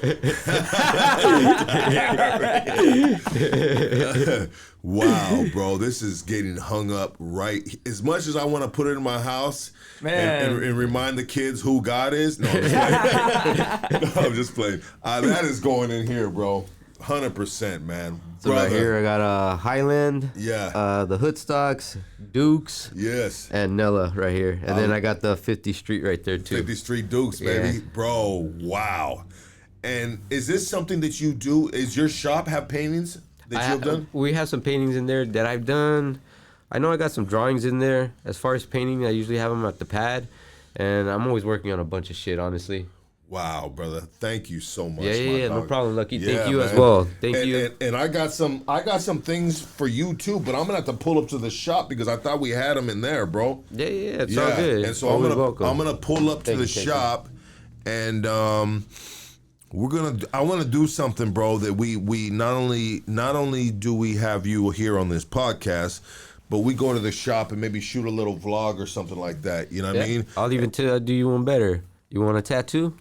Wow, bro, this is getting hung up right. As much as I want to put it in my house and remind the kids who God is, no, I'm just playing. No, I'm just playing. That is going in here, bro. 100%, man. So right here I got Highland, the Hoodstocks, Dukes, yes, and Nella right here, and then I got the 50 Street right there too. 50 Street Dukes, baby, bro. Wow. And is this something that you do? Is your shop have paintings that you've done? We have some paintings in there that I've done. I know I got some drawings in there. As far as painting, I usually have them at the pad, and I'm always working on a bunch of shit, honestly. Wow, brother! Thank you so much. Yeah, no problem, Lucky. Thank you man. as well. Thank you. And I got some things for you too, but I'm gonna have to pull up to the shop because I thought we had them in there, bro. Yeah, it's all good. And so welcome. I'm gonna pull up to the shop, and I want to do something, bro. That we not only do we have you here on this podcast, but we go to the shop and maybe shoot a little vlog or something like that. You know what I mean? I'll even do you one better. You want a tattoo?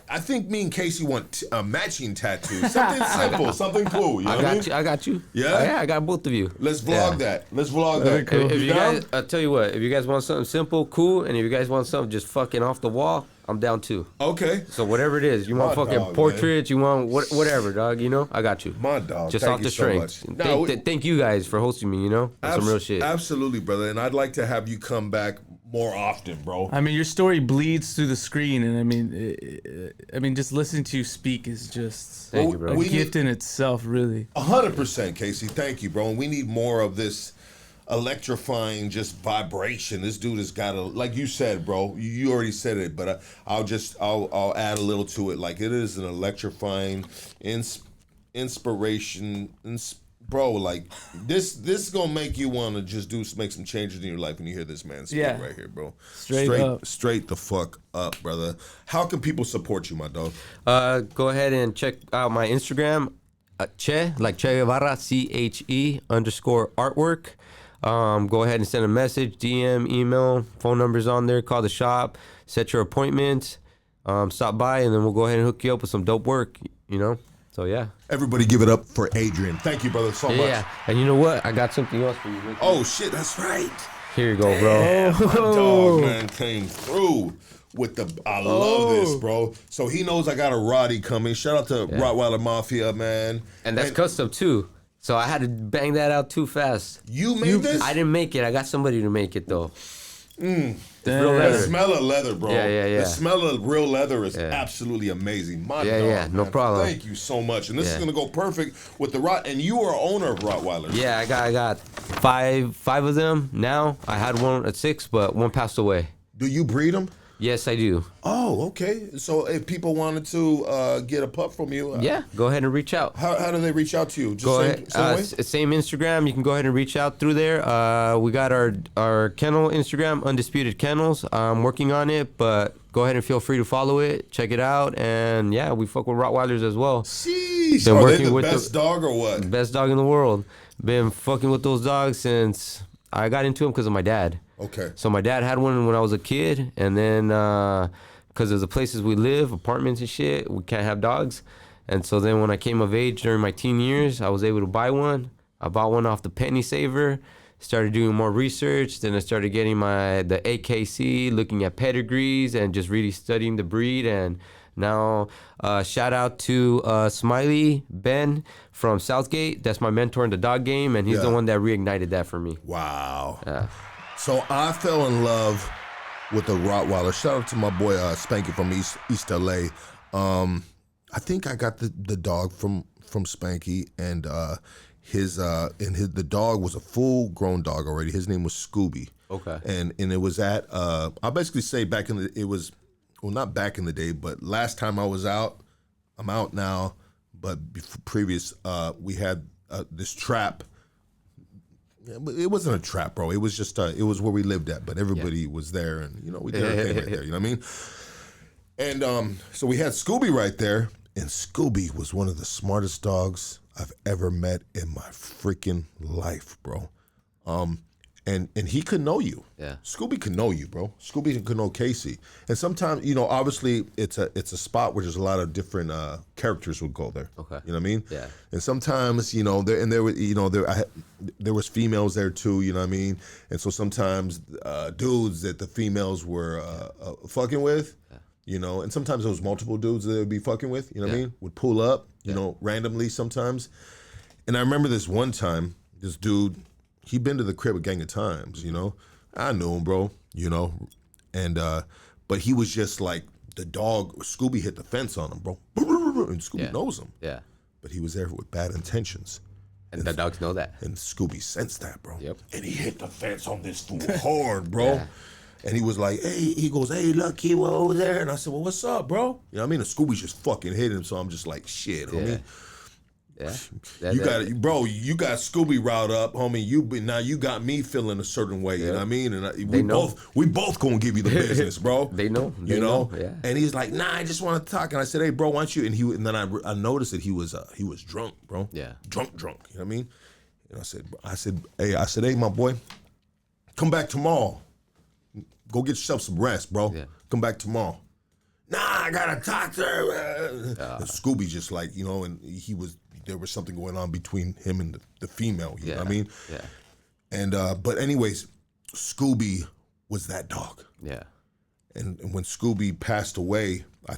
I think me and Casey want matching tattoos. Something simple, something cool. You know I got you. Yeah? Yeah, I got both of you. Let's vlog that. Let's vlog that. Cool. If you guys, I'll tell you what. If you guys want something simple, cool, and if you guys want something just fucking off the wall, I'm down too. Okay. So whatever it is, you want My fucking dog, portraits, you want whatever, dog. You know, I got you. My dog. Just Thank off you the so strength. much. Thank you guys for hosting me. You know, that's some real shit. Absolutely, brother. And I'd like to have you come back more often, bro. I mean, your story bleeds through the screen, and I mean, just listening to you speak is just Thank you, bro. a gift in itself, really. 100%, Casey. Thank you, bro. And we need more of this electrifying just vibration. This dude has got a, like you said, bro. You already said it, but I'll add a little to it. Like, it is an electrifying inspiration. Bro, like this is gonna make you want to just make some changes in your life when you hear this man speak right here, bro. Straight the fuck up, brother. How can people support you, my dog? Go ahead and check out my Instagram, Che, like Che Guevara, CHE_artwork. Go ahead and send a message, DM, email, phone numbers on there. Call the shop, set your appointment, stop by, and then we'll go ahead and hook you up with some dope work. You know. So yeah. Everybody give it up for Adrian. Thank you, brother, so much. Yeah, and you know what? I got something else for you, Ricky. Oh shit, that's right. Here you go, bro. My dog, man, came through with the. I love this, bro. So he knows I got a Roddy coming. Shout out to Rottweiler Mafia, man. And that's custom too. So I had to bang that out too fast. You made this? I didn't make it. I got somebody to make it though. The real leather. smell of leather, bro. Yeah. The smell of real leather is absolutely amazing. My dog, no man. problem. Thank you so much. And this is gonna go perfect with the Rott. And you are owner of Rottweilers. Yeah, I got five of them now. I had one at 6, but one passed away. Do you breed them? Yes, I do. Oh, okay. So if people wanted to get a pup from you, Yeah, go ahead and reach out. How do they reach out to you? Just Go same ahead. way? Same Instagram. You can go ahead and reach out through there. We got our kennel Instagram, Undisputed Kennels. I'm working on it, but go ahead and feel free to follow it. Check it out. And yeah, we fuck with Rottweilers as well. Sheesh. Been Are they working the with best dog or what? Best dog in the world. Been fucking with those dogs since I got into them because of my dad. Okay. So my dad had one when I was a kid, and then because of the places we live, apartments and shit, we can't have dogs. And so then when I came of age during my teen years, I was able to buy one. I bought one off the Penny Saver, started doing more research. Then I started getting the AKC, looking at pedigrees and just really studying the breed. And now shout out to Smiley Ben from Southgate. That's my mentor in the dog game, and he's the one that reignited that for me. Wow. Yeah. So I fell in love with the Rottweiler. Shout out to my boy Spanky from East LA. I think I got the dog from Spanky, and the dog was a full grown dog already. His name was Scooby. Okay. And it was at I'll basically say not back in the day, but last time I was out, I'm out now, but previous we had this trap. It wasn't a trap, bro. It was just it was where we lived at, but everybody was there, and we did our thing right there. You know what I mean? And so we had Scooby right there, and Scooby was one of the smartest dogs I've ever met in my freaking life, bro. And And he could know you. Yeah. Scooby could know you, bro. Scooby could know Casey. And sometimes, obviously it's a spot where there's a lot of different characters would go there. Okay. You know what I mean? Yeah. And sometimes, there was females there too, you know what I mean? And so sometimes dudes that the females were fucking with, and sometimes there was multiple dudes that they would be fucking with, you know what I mean? Would pull up, randomly sometimes. And I remember this one time, this dude, he'd been to the crib a gang of times, I knew him, bro, and but he was just like the dog. Scooby hit the fence on him, bro, and Scooby knows him. Yeah. But he was there with bad intentions. And the dogs know that. And Scooby sensed that, bro. Yep. And he hit the fence on this fool hard, bro. Yeah. And he was like, he goes, hey, look, he was over there. And I said, well, what's up, bro? You know what I mean? And Scooby's just fucking hit him. So I'm just like, shit, homie. Yeah. You got Scooby riled up, homie. Now you got me feeling a certain way. You know what I mean? And we both gonna give you the business, bro. They know. Yeah. And he's like, nah, I just want to talk. And I said, hey, bro, why don't you? And then I noticed that he was drunk, bro. Yeah. Drunk. You know what I mean? And I said, hey, my boy, come back tomorrow. Go get yourself some rest, bro. Yeah. Come back tomorrow. Nah, I gotta talk to her. And Scooby just like, and there was something going on between him and the female, you know what I mean? Yeah. And but anyways, Scooby was that dog. Yeah. And when Scooby passed away, I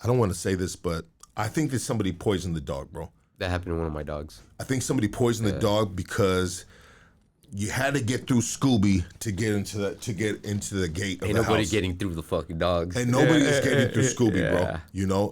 don't want to say this, but I think that somebody poisoned the dog, bro. That happened to one of my dogs. I think somebody poisoned the dog because you had to get through Scooby to get into the gate of Ain't the nobody house. getting through the fucking dogs. And nobody is getting through Scooby, bro.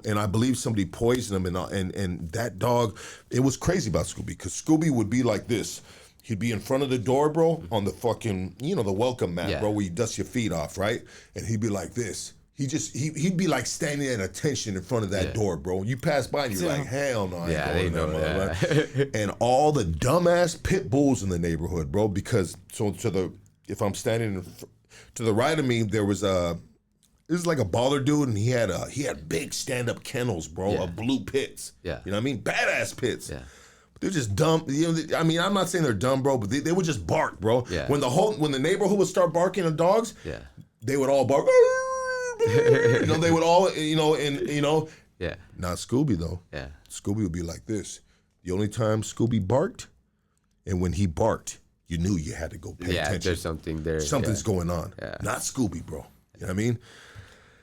And I believe somebody poisoned him, and that dog. It was crazy about Scooby because Scooby would be like this. He'd be in front of the door, bro, on the fucking the welcome mat, bro, where you dust your feet off, right? And he'd be like this. He'd be like standing at attention in front of that door, bro. You pass by and you're like, hell no, I ain't going to that motherfucker. Right? And all the dumbass pit bulls in the neighborhood, bro, because if I'm standing to the right of me, there was it was like a baller dude, and he had big stand-up kennels, bro, of blue pits. Yeah. You know what I mean? Badass pits. Yeah. They're just dumb. I'm not saying they're dumb, bro, but they would just bark, bro. Yeah. When the neighborhood would start barking at dogs, they would all bark. They would all, Yeah. Not Scooby, though. Yeah. Scooby would be like this. The only time Scooby barked, and when he barked, you knew you had to go pay attention. Yeah, there's something there. Something's going on. Yeah. Not Scooby, bro. You know what I mean?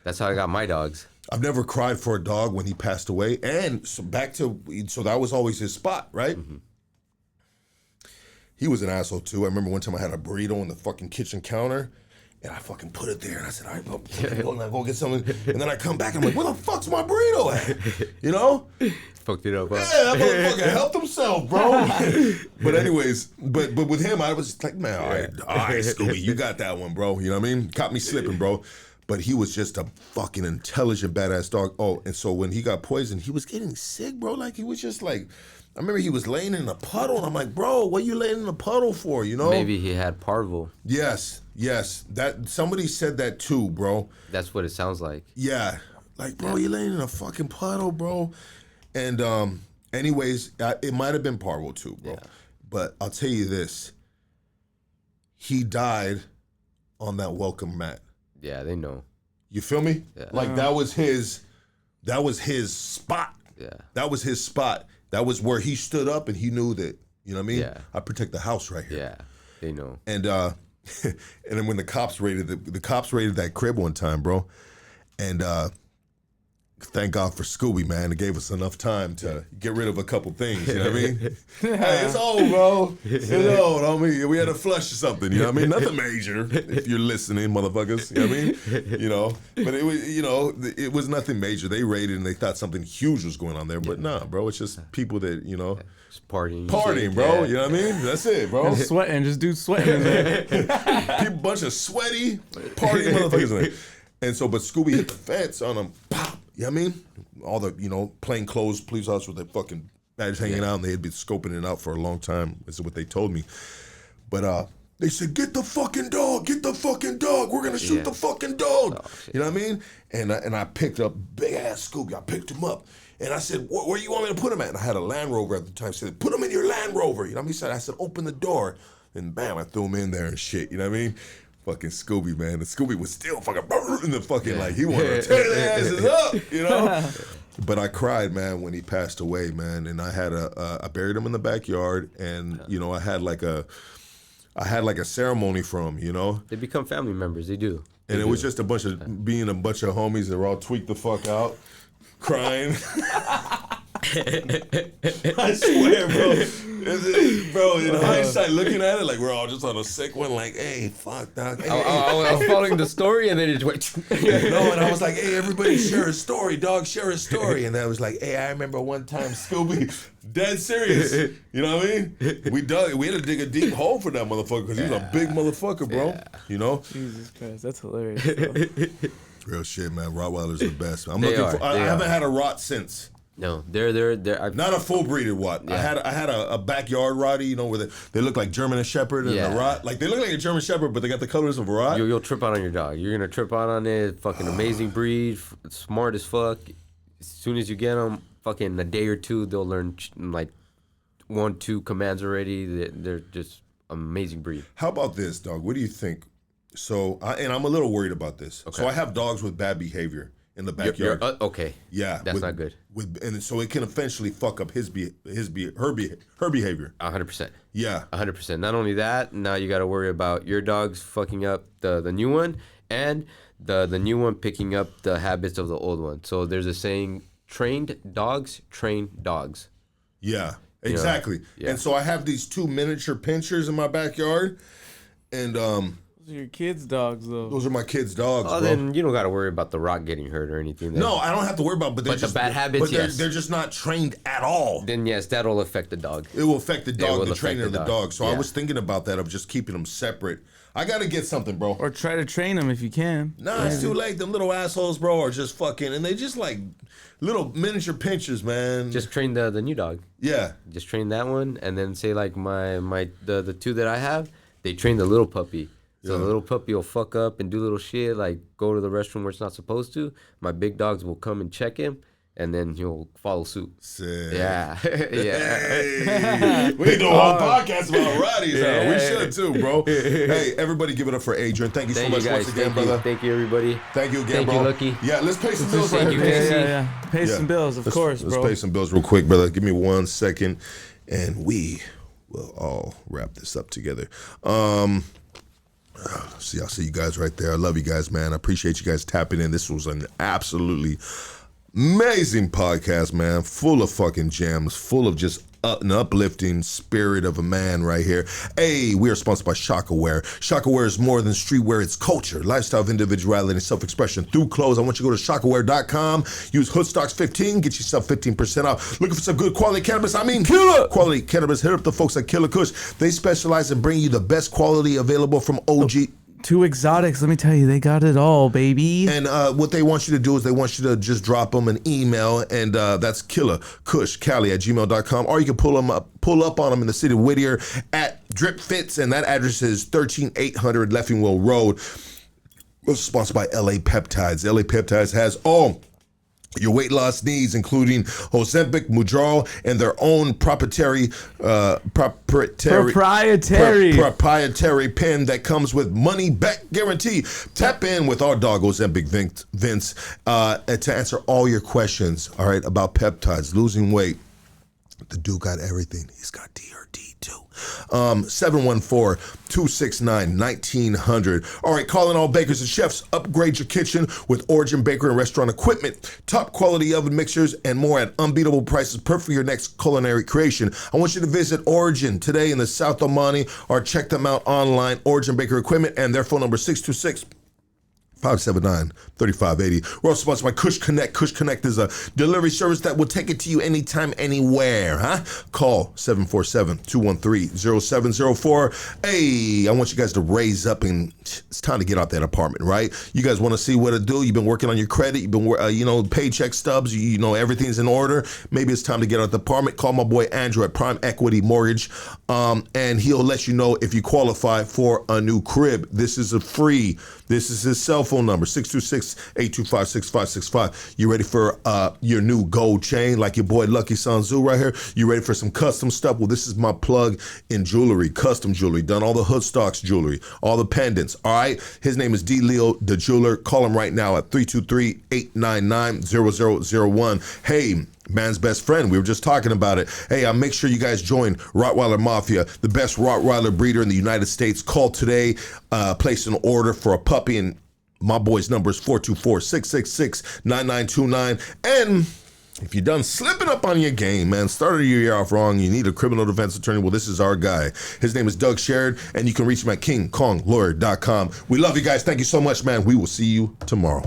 That's how I got my dogs. I've never cried for a dog when he passed away. And so that was always his spot, right? Mm-hmm. He was an asshole, too. I remember one time I had a burrito on the fucking kitchen counter, and I fucking put it there, and I said, all right, go get something. And then I come back, and I'm like, where the fuck's my burrito at? You know? Fucked it up, huh? Yeah, that motherfucker helped himself, bro. But anyways, but with him, I was like, man, all right, Scooby, you got that one, bro. You know what I mean? Caught me slipping, bro. But he was just a fucking intelligent, badass dog. Oh, and so when he got poisoned, he was getting sick, bro. Like, he was just like, I remember he was laying in a puddle, and I'm like, bro, what are you laying in a puddle for, you know? Maybe he had parvo. Yes. That somebody said that too, bro. That's what it sounds like. Yeah. Like, bro, you're laying in a fucking puddle, bro. And anyways, it might have been parvo too, bro. Yeah. But I'll tell you this. He died on that welcome mat. Yeah, they know. You feel me? Yeah. Like that was his spot. Yeah. That was his spot. That was where he stood up and he knew that, you know what I mean? Yeah. I protect the house right here. Yeah. They know. And and then when the cops raided that crib one time, bro, and thank God for Scooby, man. It gave us enough time to get rid of a couple things, you know what I mean? Hey, it's old, bro. It's old, homie. We had to flush or something, you know what I mean? Nothing major, if you're listening, motherfuckers, you know what I mean? But it was, it was nothing major. They raided and they thought something huge was going on there, but nah, bro, it's just people that, Just partying, bro. Yeah. You know what I mean? That's it, bro. Sweating, just dudes sweating. People, bunch of sweaty, partying motherfuckers in there. And so, but Scooby hit the fence on him, pop. You know what I mean? All the, plain clothes police officers with their fucking badges hanging out, and they had been scoping it out for a long time. This is what they told me. But they said, get the fucking dog, we're gonna shoot the fucking dog. You know what I mean? And I picked up big ass Scooby. I picked him up. And I said, where you want me to put him at? And I had a Land Rover at the time. I said, put him in your Land Rover. You know what I mean? I said, open the door. And bam, I threw him in there and shit. You know what I mean? Fucking Scooby, man. And Scooby was still fucking in the fucking, like, he wanted to tear their asses up, you know? But I cried, man, when he passed away, man. And I had I buried him in the backyard, and, you know, I had like a ceremony for him, you know? They become family members, they do. And it was just a bunch of homies that were all tweaked the fuck out, crying. I swear, bro. In hindsight, looking at it, like we're all just on a sick one. Like, hey, fuck, dog. Hey, I was following the story, and then it just went. No, and I was like, hey, everybody share a story, dog. Share a story. And I was like, hey, I remember one time Scooby, dead serious. You know what I mean? We had to dig a deep hole for that motherfucker because he was a big motherfucker, bro. Yeah. You know? Jesus Christ, that's hilarious. Real shit, man. Rottweilers are the best. I haven't had a rot since. No, they're not a full breeded Watt. Yeah. I had a backyard Rottie, you know, where they look like German Shepherd and a Rot. Like they look like a German Shepherd, but they got the colors of a Rot. You'll trip out on your dog. You're gonna trip out on it. Fucking amazing breed, smart as fuck. As soon as you get them, fucking a day or two, they'll learn like 1-2 commands already. They're just amazing breed. How about this, dog? What do you think? So, and I'm a little worried about this. Okay. So I have dogs with bad behavior in the backyard. Okay. Yeah. That's not good. And so it can eventually fuck up her behavior. 100%. Yeah. 100%. Not only that, now you got to worry about your dogs fucking up the new one, and the new one picking up the habits of the old one. So there's a saying, trained dogs train dogs. Yeah, exactly. You know? Yeah. And so I have these 2 miniature pinchers in my backyard, and those are your kids' dogs, though. Those are my kids' dogs, bro. Then you don't got to worry about the rock getting hurt or anything. No, I don't have to worry about it, but the bad habits, they're just not trained at all. Then, yes, that'll affect the dog. It will affect the dog, the training of the dog. So I was thinking about that, of just keeping them separate. I got to get something, bro. Or try to train them if you can. Nah, it's too late. Them little assholes, bro, are just fucking, and they just like little miniature pinchers, man. Just train the new dog. Yeah. Just train that one, and then say like the 2 that I have, they train the little puppy. So the little puppy will fuck up and do little shit, like go to the restroom where it's not supposed to. My big dogs will come and check him, and then he'll follow suit. Sick. Yeah. Hey. We do a whole podcast about Roddies. We should too, bro. Hey, everybody give it up for Adrian. Thank you so much once again, brother. Thank you, everybody. Thank you again, bro. Thank you, Lucky. Yeah, let's pay some bills. Thank you, Casey. Yeah. Pay some bills, of course, bro. Let's pay some bills real quick, brother. Give me 1 second, and we will all wrap this up together. See, I'll see you guys right there. I love you guys, man. I appreciate you guys tapping in. This was an absolutely amazing podcast, man. Full of fucking gems, full of just an uplifting spirit of a man right here. Hey, we are sponsored by Shockaware. Shockaware is more than streetwear. It's culture, lifestyle of individuality, and self-expression through clothes. I want you to go to shockaware.com. Use Hoodstocks15. Get yourself 15% off. Looking for some good quality cannabis? I mean, killer quality cannabis. Hit up the folks at Killakush. They specialize in bringing you the best quality available from OG. 2 exotics, let me tell you, they got it all, baby. And what they want you to do is they want you to just drop them an email, and that's Killakushcali@gmail.com, or you can pull up on them in the city of Whittier at Drip Fits, and that address is 13800 Leffingwell Road. We're sponsored by LA Peptides. LA Peptides has all your weight loss needs, including Ozempic, Mounjaro, and their own proprietary pen that comes with money back guarantee. Tap in with our dog Ozempic Vince to answer all your questions, all right, about peptides, losing weight. The dude got everything. He's got DRD too. 714-269-1900. All right, calling all bakers and chefs. Upgrade your kitchen with Origin Bakery and Restaurant Equipment. Top quality oven mixers and more at unbeatable prices. Perfect for your next culinary creation. I want you to visit Origin today in the South Omani, or check them out online, Origin Bakery Equipment, and their phone number 626-579-3580. We're also sponsored by Kush Connect. Kush Connect is a delivery service that will take it to you anytime, anywhere. Call 747-213-0704. Hey, I want you guys to raise up, and it's time to get out that apartment, right? You guys want to see what to do. You've been working on your credit. You've been, paycheck stubs. You know, everything's in order. Maybe it's time to get out the apartment. Call my boy Andrew at Prime Equity Mortgage, and he'll let you know if you qualify for a new crib. This is This is his cell phone number, 626-825-6565. You ready for your new gold chain like your boy Lucky Sanzu right here? You ready for some custom stuff? Well, this is my plug in jewelry, custom jewelry. Done all the Hoodstocks jewelry, all the pendants, all right? His name is D. Leo, the jeweler. Call him right now at 323-899-0001. Hey, man's best friend. We were just talking about it. Hey, make sure you guys join Rottweiler Mafia, the best Rottweiler breeder in the United States. Call today, place an order for a puppy, and my boy's number is 424-666-9929. And if you're done slipping up on your game, man, started your year off wrong, you need a criminal defense attorney, well, this is our guy. His name is Doug Sherrod, and you can reach him at KingKongLawyer.com. We love you guys. Thank you so much, man. We will see you tomorrow.